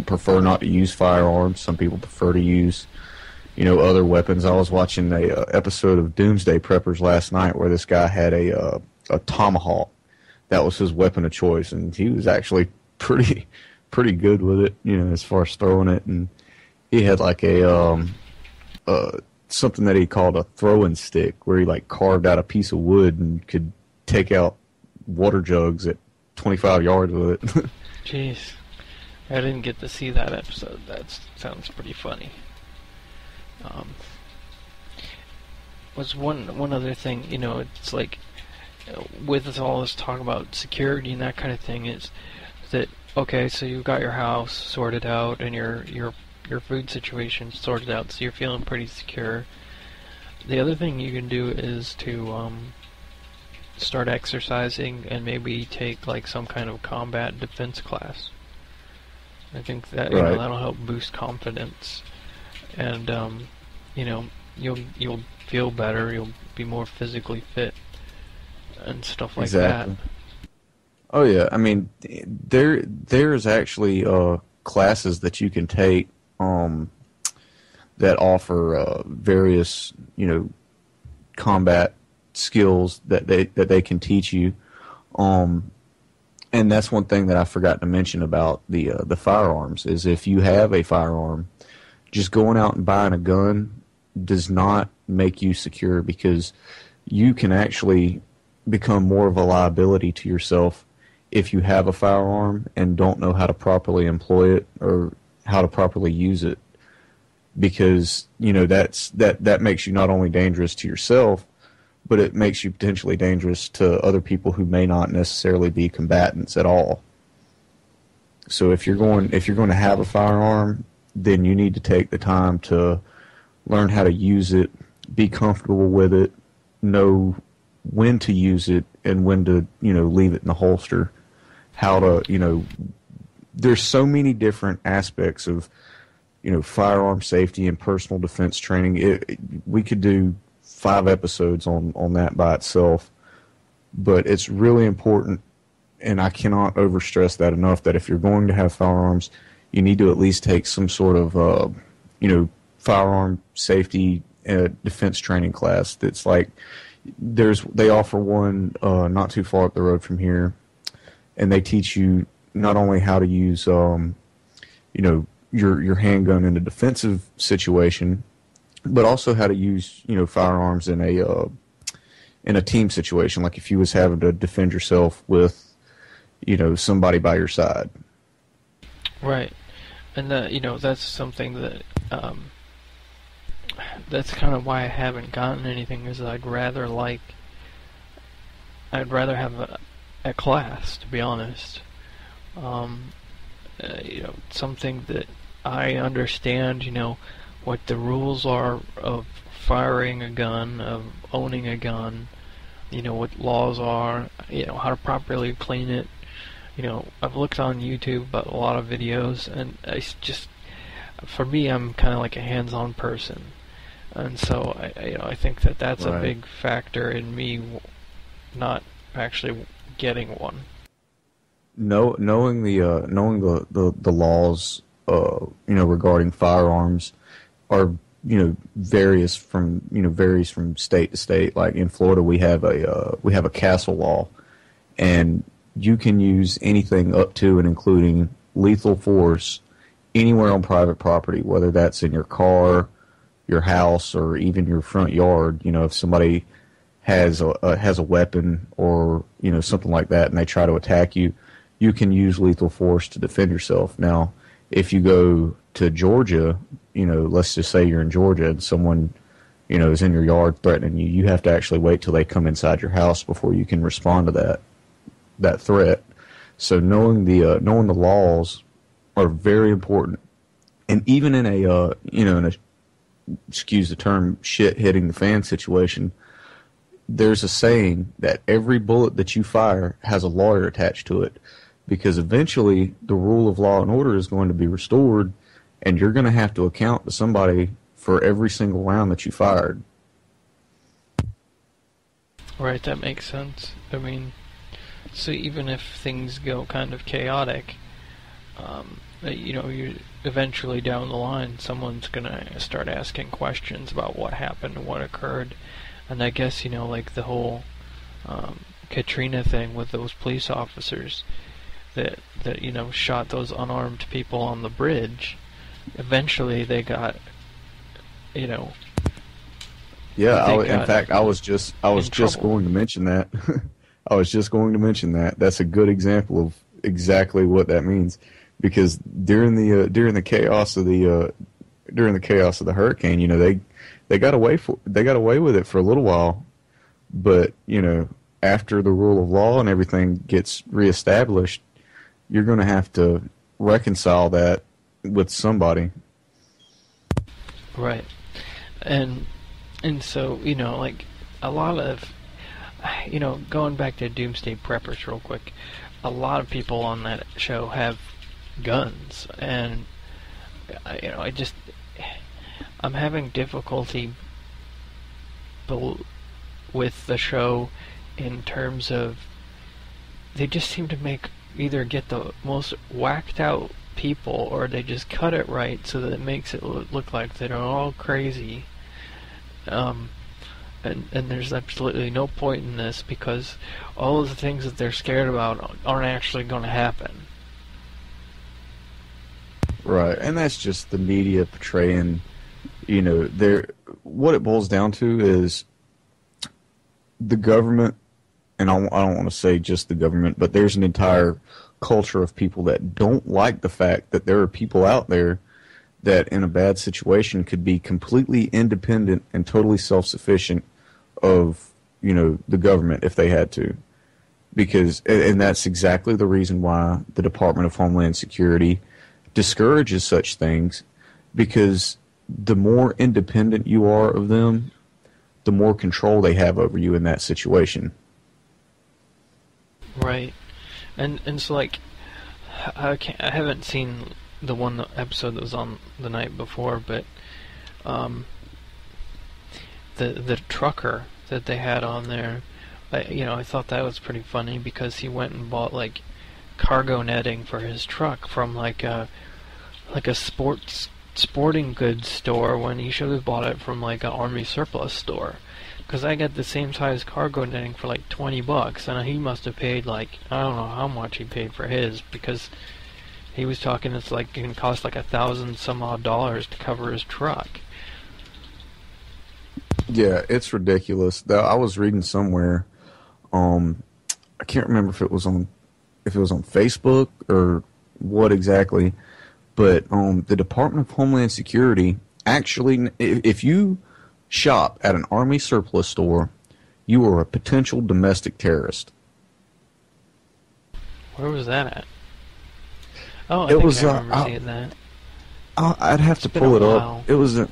prefer not to use firearms. Some people prefer to use, other weapons. I was watching a episode of Doomsday Preppers last night where this guy had a tomahawk. That was his weapon of choice, and he was actually pretty good with it, as far as throwing it. And he had like a something that he called a throwing stick, where he like carved out a piece of wood and could take out water jugs at 25 yards with it. Jeez, I didn't get to see that episode. That sounds pretty funny. Was one other thing, it's like, with all this talk about security and that kind of thing, is that, okay, so you've got your house sorted out and your food situation sorted out, so you're feeling pretty secure. The other thing you can do is to start exercising and maybe take like some kind of combat defense class. I think that that'll help boost confidence, and you'll feel better. You'll be more physically fit and stuff like that. Oh yeah, I mean, there's actually classes that you can take that offer various combat skills that they can teach you, and that's one thing that I forgot to mention about the firearms is if you have a firearm, just going out and buying a gun does not make you secure, because you can actually become more of a liability to yourself if you have a firearm and don't know how to properly employ it or how to properly use it, because that makes you not only dangerous to yourself, but it makes you potentially dangerous to other people who may not necessarily be combatants at all. So if you're going to have a firearm, then you need to take the time to learn how to use it, be comfortable with it, know when to use it and when to leave it in the holster, how to there's so many different aspects of firearm safety and personal defense training. We could do 5 episodes on that by itself, but it's really important, and I cannot overstress that enough, that if you're going to have firearms, you need to at least take some sort of firearm safety defense training class. That's like they offer one not too far up the road from here, and they teach you not only how to use your handgun in a defensive situation, but also how to use firearms in a team situation, like if you was having to defend yourself with somebody by your side. Right, and that's something that that's kind of why I haven't gotten anything, is I'd rather have a class, to be honest. Something that I understand, what the rules are of firing a gun, of owning a gun, what laws are, how to properly clean it. I've looked on YouTube about a lot of videos, and it's just, for me, I'm kind of like a hands-on person, and so I think that's a big factor in me not actually getting one. knowing the laws, regarding firearms are, varies from state to state. Like in Florida, we have a castle law, and you can use anything up to and including lethal force anywhere on private property, whether that's in your car, your house, or even your front yard. If somebody has a weapon or something like that, and they try to attack you, you can use lethal force to defend yourself. Now, if you go to Georgia, let's just say you're in Georgia and someone is in your yard threatening you, you have to actually wait till they come inside your house before you can respond to that threat. So knowing the laws are very important. And even in a excuse the term, shit hitting the fan situation, there's a saying that every bullet that you fire has a lawyer attached to it, because eventually the rule of law and order is going to be restored, and you're going to have to account to somebody for every single round that you fired. Right, that makes sense. I mean, so even if things go kind of chaotic, you eventually down the line, someone's going to start asking questions about what happened and what occurred. And I guess, like the whole Katrina thing with those police officers that shot those unarmed people on the bridge, eventually they got, Yeah, in fact, I was just going to mention that. I was just going to mention that. That's a good example of exactly what that means, because during the chaos of the hurricane, they got away with it for a little while, but after the rule of law and everything gets reestablished, you're going to have to reconcile that with somebody. Right. And so, like a lot of, going back to Doomsday Preppers real quick, a lot of people on that show have guns, and I'm having difficulty with the show in terms of they just seem to either get the most whacked out people, or they just cut it right so that it makes it look like they're all crazy. And there's absolutely no point in this, because all of the things that they're scared about aren't actually going to happen. Right, and that's just the media portraying, what it boils down to is the government, and I don't want to say just the government, but there's an entire culture of people that don't like the fact that there are people out there that in a bad situation could be completely independent and totally self-sufficient of, the government if they had to. And that's exactly the reason why the Department of Homeland Security discourages such things, because the more independent you are of them, the more control they have over you in that situation. Right. And so, like, I haven't seen the episode that was on the night before, but the trucker that they had on there, I thought that was pretty funny, because he went and bought like cargo netting for his truck from like a sporting goods store, when he should have bought it from like an army surplus store. Because I got the same size cargo netting for like $20, and he must have paid like, I don't know how much he paid for his, because he was talking it's like it can cost like $1,000 some odd to cover his truck. Yeah, it's ridiculous. I was reading somewhere, I can't remember if it was on Facebook or what exactly, but the Department of Homeland Security actually, if you shop at an army surplus store, you are a potential domestic terrorist. Where was that at? Oh, I remember seeing that. I'd have to pull it up. It was on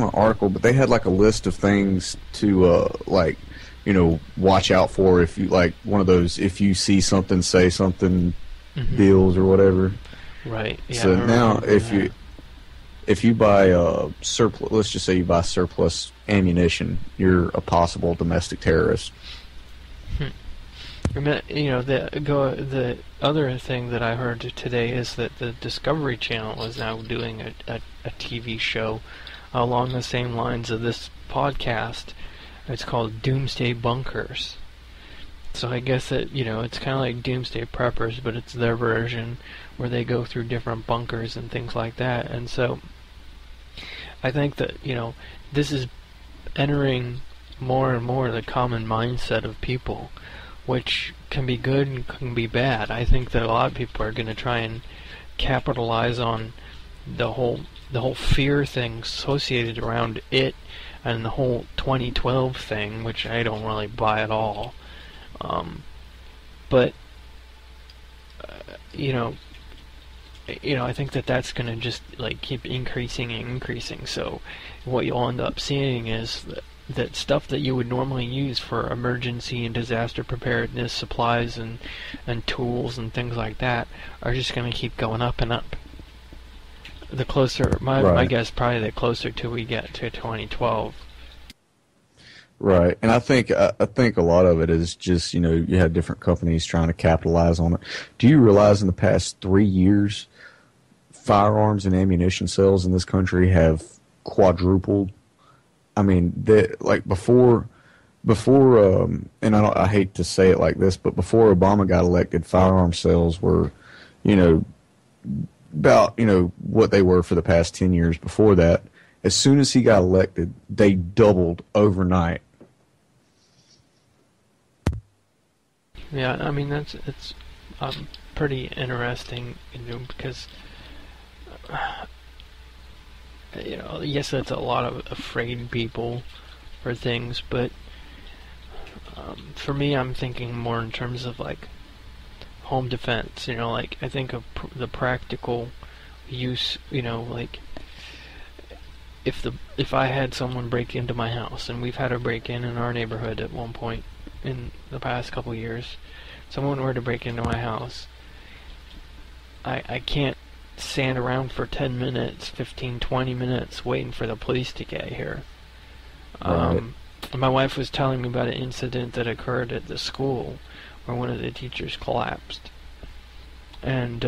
an article, but they had like a list of things to watch out for, if you like one of those if you see something say something deals or whatever. Right. Yeah, so now if you buy surplus, let's just say you buy surplus ammunition, you're a possible domestic terrorist. The other thing that I heard today is that the Discovery Channel is now doing a TV show along the same lines of this podcast. It's called Doomsday Bunkers. So I guess that, it's kind of like Doomsday Preppers, but it's their version where they go through different bunkers and things like that. And so I think that, this is entering more and more the common mindset of people, which can be good and can be bad. I think that a lot of people are going to try and capitalize on the whole fear thing associated around it, and the whole 2012 thing, which I don't really buy at all. But I think that that's going to just keep increasing and increasing. So what you'll end up seeing is that stuff that you would normally use for emergency and disaster preparedness supplies and tools and things like that are just going to keep going up and up. The closer, my guess, probably the closer till we get to 2012. Right, and I think a lot of it is just, you have different companies trying to capitalize on it. Do you realize in the past 3 years, firearms and ammunition sales in this country have quadrupled? I mean, before, and I hate to say it like this, but before Obama got elected, firearm sales were, about what they were for the past 10 years before that. As soon as he got elected, they doubled overnight. Yeah, I mean it's pretty interesting, because yes, that's a lot of afraid people for things, but for me, I'm thinking more in terms of home defense. I think of the practical use. If I had someone break into my house, and we've had a break-in our neighborhood at one point in the past couple years, someone were to break into my house, I can't stand around for 10 minutes, 15, 20 minutes waiting for the police to get here. Right. My wife was telling me about an incident that occurred at the school where one of the teachers collapsed. And,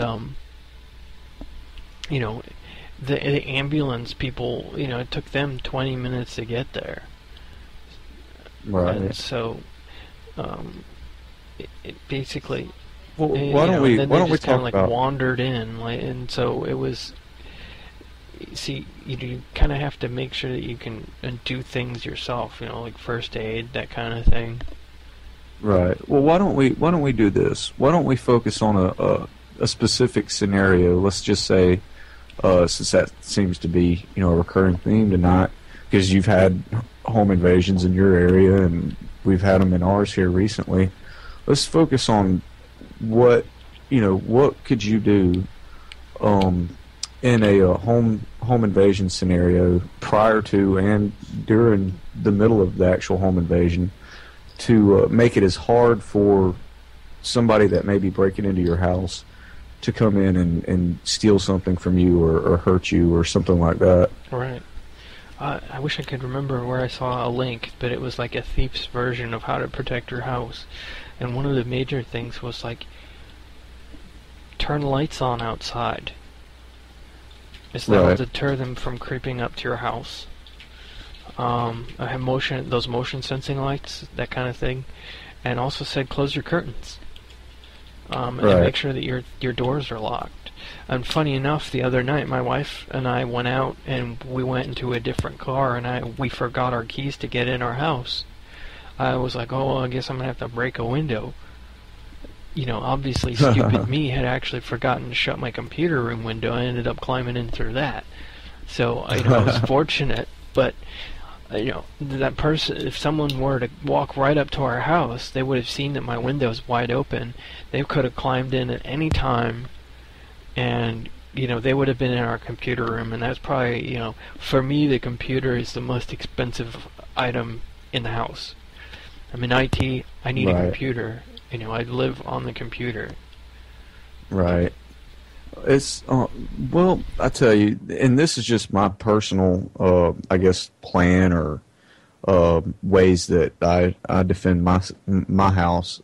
the ambulance people, it took them 20 minutes to get there. Right. And so, it basically, why don't we talk about wandered in, and so it was. See, you kind of have to make sure that you can do things yourself, like first aid, that kind of thing. Right. Well, why don't we do this? Why don't we focus on a specific scenario? Let's just say, since that seems to be a recurring theme tonight, because you've had home invasions in your area and we've had them in ours here recently. Let's focus on what could you do in a home invasion scenario prior to and during the middle of the actual home invasion to make it as hard for somebody that may be breaking into your house to come in and steal something from you or hurt you or something like that. Right. I wish I could remember where I saw a link, but it was like a thief's version of how to protect your house. And one of the major things was turn lights on outside. That will deter them from creeping up to your house. I have those motion sensing lights, that kind of thing, and also said close your curtains. And make sure that your doors are locked. And funny enough, the other night, my wife and I went out and we went into a different car, and we forgot our keys to get in our house. I was like, oh, well, I guess I'm going to have to break a window. Obviously stupid me had actually forgotten to shut my computer room window. I ended up climbing in through that. So, I was fortunate, but, that person, if someone were to walk right up to our house, they would have seen that my window's wide open. They could have climbed in at any time, and, they would have been in our computer room, and that's probably, for me, the computer is the most expensive item in the house. I'm in IT, I need a computer. I live on the computer. Right. It's well, I tell you, and this is just my personal, I guess, plan or ways that I defend my house.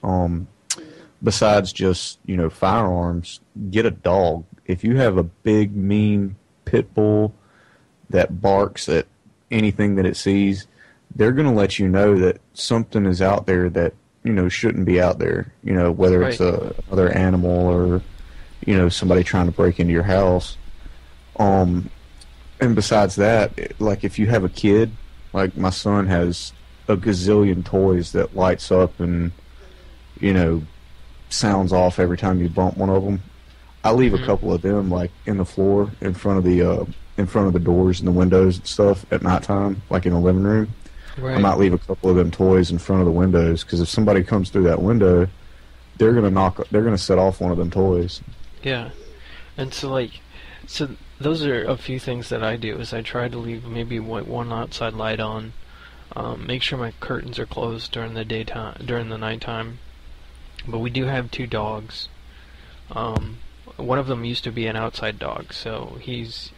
besides just, firearms, get a dog. If you have a big, mean pit bull that barks at anything that it sees, they're going to let you know that something is out there that, shouldn't be out there. Whether it's another animal or, somebody trying to break into your house. And besides that, like if you have a kid, like my son has a gazillion toys that lights up and, sounds off every time you bump one of them. I leave a couple of them like in the floor in front of the doors and the windows and stuff at nighttime, like in the living room. Right. I might leave a couple of them toys in front of the windows because if somebody comes through that window, they're gonna set off one of them toys. Yeah, and so those are a few things that I do. Is I try to leave maybe one outside light on, make sure my curtains are closed during the nighttime. But we do have 2 dogs. One of them used to be an outside dog, so he's,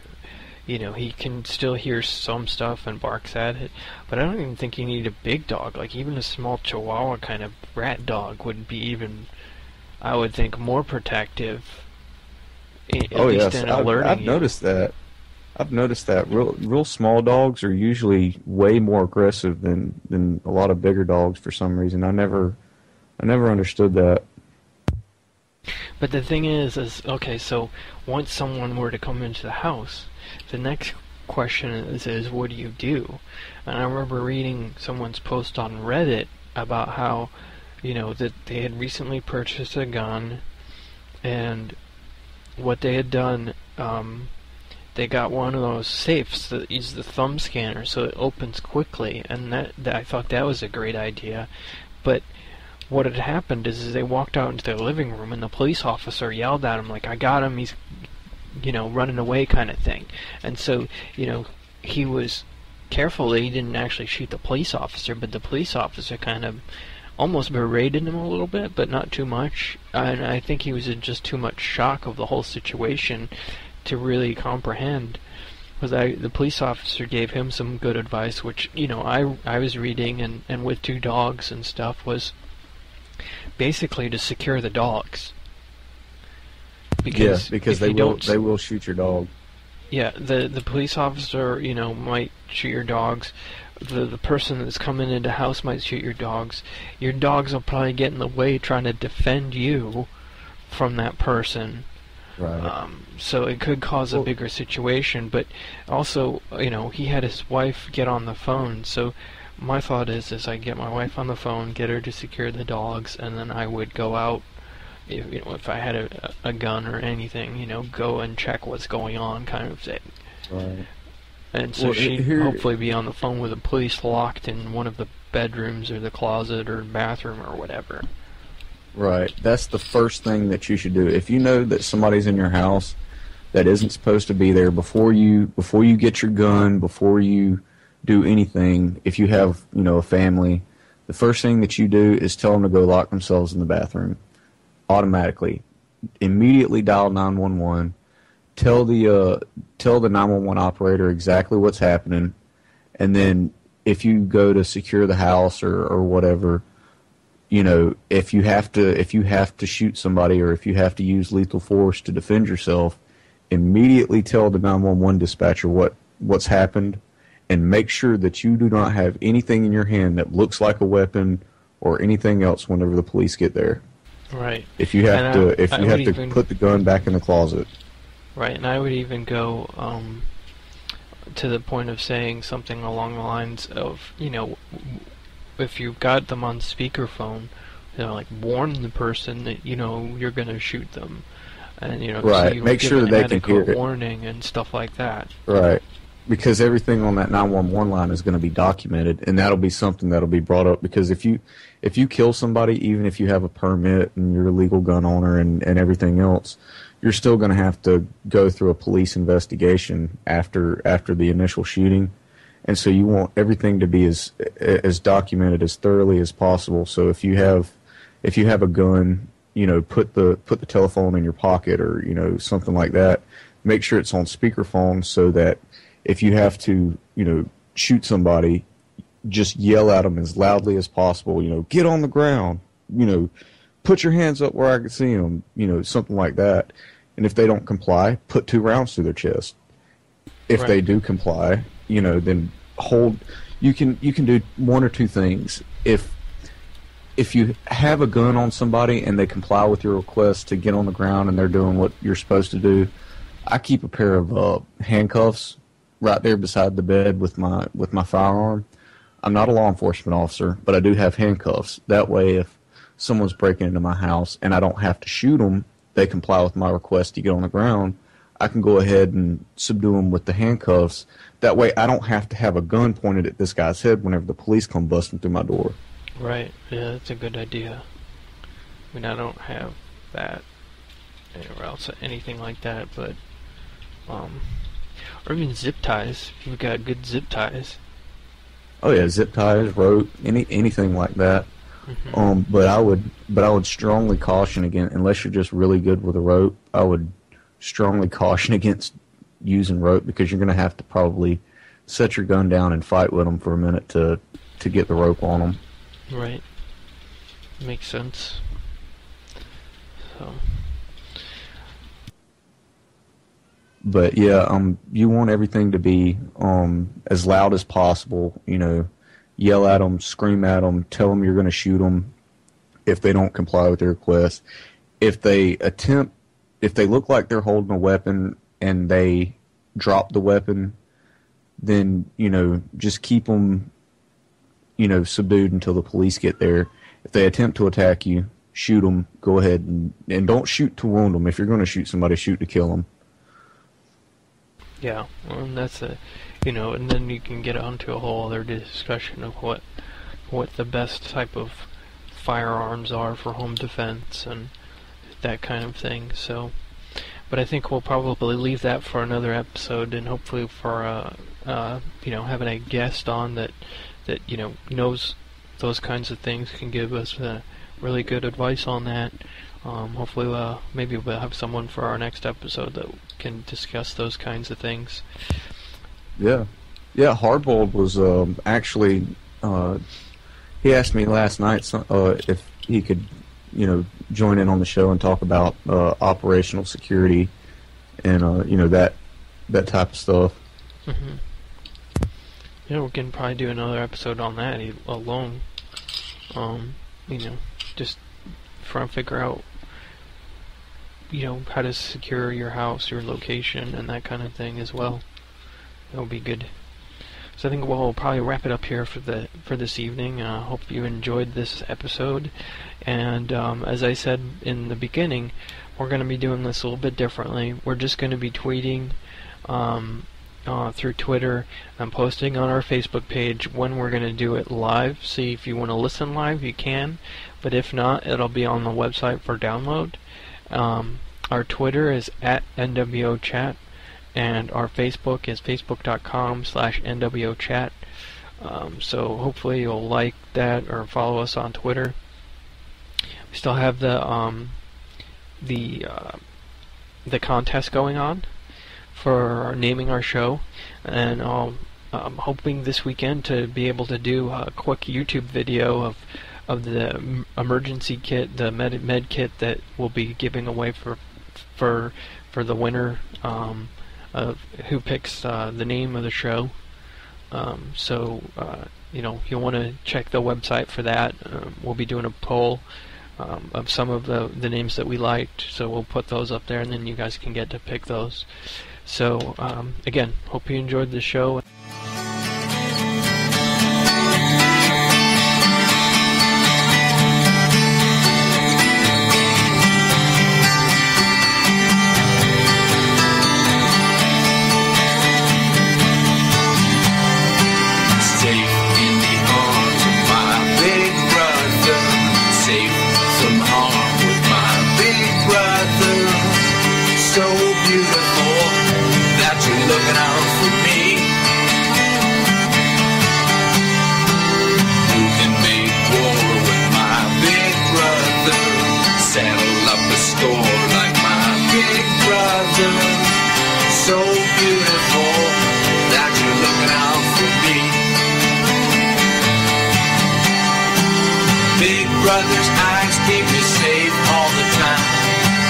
he can still hear some stuff and barks at it. But I don't even think you need a big dog. Like even a small Chihuahua kind of rat dog would be even, I would think, more protective. I've noticed that. I've noticed that real small dogs are usually way more aggressive than a lot of bigger dogs for some reason. I never understood that. But the thing is okay, so once someone were to come into the house, the next question is what do you do? And I remember reading someone's post on Reddit about how, that they had recently purchased a gun, and what they had done, they got one of those safes that uses the thumb scanner so it opens quickly, and that I thought that was a great idea. But what had happened is they walked out into their living room and the police officer yelled at him like, I got him, he's, running away kind of thing. And so, he was careful that he didn't actually shoot the police officer, but the police officer kind of almost berated him a little bit, but not too much. And I think he was in just too much shock of the whole situation to really comprehend. Because the police officer gave him some good advice, which, I was reading and with 2 dogs and stuff was basically to secure the dogs. Because they will shoot your dog. Yeah, the police officer, might shoot your dogs. The person that's coming into the house might shoot your dogs. Your dogs will probably get in the way trying to defend you from that person. Right. So it could cause a bigger situation. But also, he had his wife get on the phone. So my thought is I get my wife on the phone, get her to secure the dogs, and then I would go out. If I had a gun or anything, go and check what's going on, kind of thing. Right. And so she'd hopefully be on the phone with the police locked in one of the bedrooms or the closet or bathroom or whatever. Right. That's the first thing that you should do. If you know that somebody's in your house that isn't supposed to be there, before you get your gun, before you do anything, if you have, a family, the first thing that you do is tell them to go lock themselves in the bathroom. Automatically. Immediately dial 911. Tell the 911 operator exactly what's happening, and then if you go to secure the house or whatever, if you have to shoot somebody or if you have to use lethal force to defend yourself, immediately tell the 911 dispatcher what's happened, and make sure that you do not have anything in your hand that looks like a weapon or anything else whenever the police get there. Right. If you have to put the gun back in the closet. Right, and I would even go to the point of saying something along the lines of, if you've got them on speakerphone, warn the person that, you're going to shoot them. And, right. So you make sure that they can hear it. Warning and stuff like that. Right. Because everything on that 911 line is going to be documented, and that'll be something that'll be brought up. Because if you kill somebody, even if you have a permit and you're a legal gun owner and everything else, you're still going to have to go through a police investigation after the initial shooting, and so you want everything to be as documented as thoroughly as possible. So if you have a gun, put the telephone in your pocket or something like that. Make sure it's on speakerphone so that if you have to shoot somebody, just yell at them as loudly as possible. Get on the ground. put your hands up where I can see them, something like that. And if they don't comply, put 2 rounds through their chest. If they do comply, then hold. You can do one or two things. If you have a gun on somebody and they comply with your request to get on the ground and they're doing what you're supposed to do, I keep a pair of handcuffs right there beside the bed with my firearm. I'm not a law enforcement officer, but I do have handcuffs. That way, if someone's breaking into my house and I don't have to shoot them, they comply with my request to get on the ground, I can go ahead and subdue them with the handcuffs. That way I don't have to have a gun pointed at this guy's head whenever the police come busting through my door. Right, yeah, that's a good idea. I mean, I don't have that or else anything like that, but or even zip ties, if you've got good zip ties. Oh yeah, zip ties, rope, anything like that. Mm-hmm. But I would strongly caution against, unless you're just really good with a rope, I would strongly caution against using rope, because you're going to have to probably set your gun down and fight with them for a minute to get the rope on them. Right. Makes sense. So. But yeah, you want everything to be as loud as possible. Yell at them, scream at them, tell them you're going to shoot them if they don't comply with their request. If they look like they're holding a weapon and they drop the weapon, then just keep them subdued until the police get there. If they attempt to attack you, shoot them. Go ahead and don't shoot to wound them. If you're going to shoot somebody, shoot to kill them. Yeah, well, and that's and then you can get onto a whole other discussion of what the best type of firearms are for home defense and that kind of thing. So, but I think we'll probably leave that for another episode, and hopefully for having a guest on that knows those kinds of things, can give us really good advice on that. Hopefully, maybe we'll have someone for our next episode that can discuss those kinds of things. Yeah. Hardboiled was actually. He asked me last night if he could, join in on the show and talk about operational security and that type of stuff. Mm-hmm. Yeah, we can probably do another episode on that alone. Just trying to figure out, how to secure your house, your location, and that kind of thing as well. That would be good. So I think we'll probably wrap it up here for this evening. Hope you enjoyed this episode. And as I said in the beginning, we're going to be doing this a little bit differently. We're just going to be tweeting through Twitter and posting on our Facebook page when we're going to do it live. See, if you want to listen live, you can. But if not, it'll be on the website for download. Our Twitter is @NWOChat. And our Facebook is facebook.com/NWOChat. So hopefully you'll like that or follow us on Twitter. We still have the contest going on for naming our show, and I'm hoping this weekend to be able to do a quick YouTube video of the emergency kit, the med kit that we'll be giving away for the winner. Who picks the name of the show. So you'll want to check the website for that. We'll be doing a poll of some of the names that we liked, so we'll put those up there, and then you guys can get to pick those. So again, hope you enjoyed the show. Brother's eyes keep me safe all the time.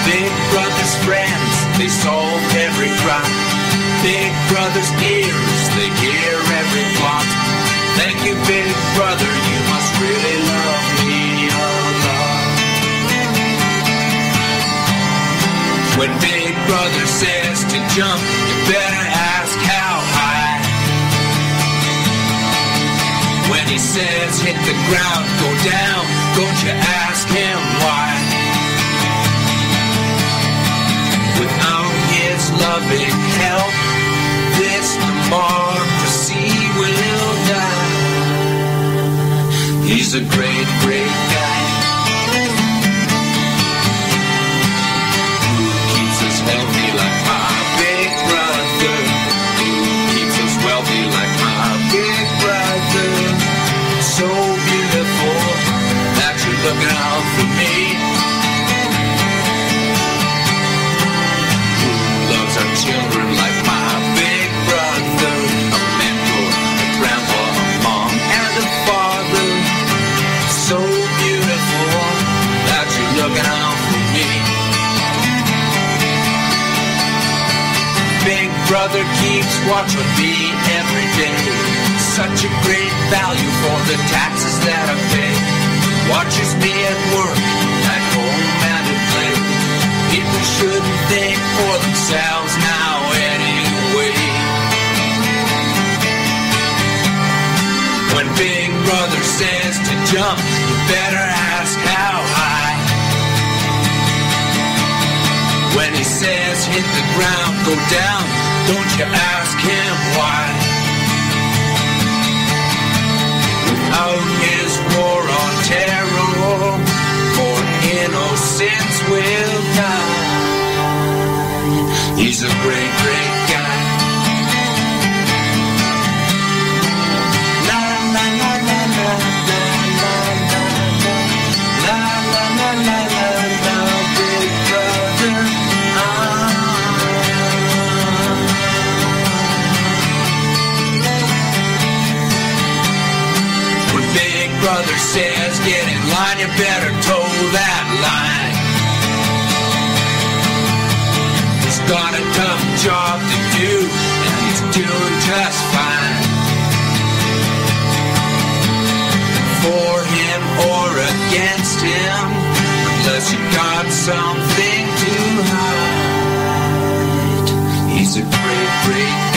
Big Brother's friends, they solve every crime. Big Brother's ears, they hear every plot. Thank you, Big Brother, you must really love me a lot. When Big Brother says to jump, you better ask how high. When he says hit the ground, go down, don't you ask him why. Without his loving help, this democracy will die. He's a great, great guy who keeps us healthy like my big brother, who keeps us wealthy like my big brother. So beautiful that you're looking out for me. Who loves our children like my big brother, a mentor, a grandpa, a mom, and a father. So beautiful that you're looking out for me. Big Brother keeps watch on me every day. Such a great value for the taxes that I pay. Watches me at work, at home and at play. People shouldn't think for themselves now anyway. When Big Brother says to jump, you better ask how high. When he says hit the ground, go down, don't you ask him why. Without his war on terror, more innocents will die. He's a great, great guy. La la la la la la la la la la la la, Big Brother. When Big Brother says get in line, you better toe that line. He's got a tough job to do, and he's doing just fine. For him or against him, unless you got something to hide. He's a great, great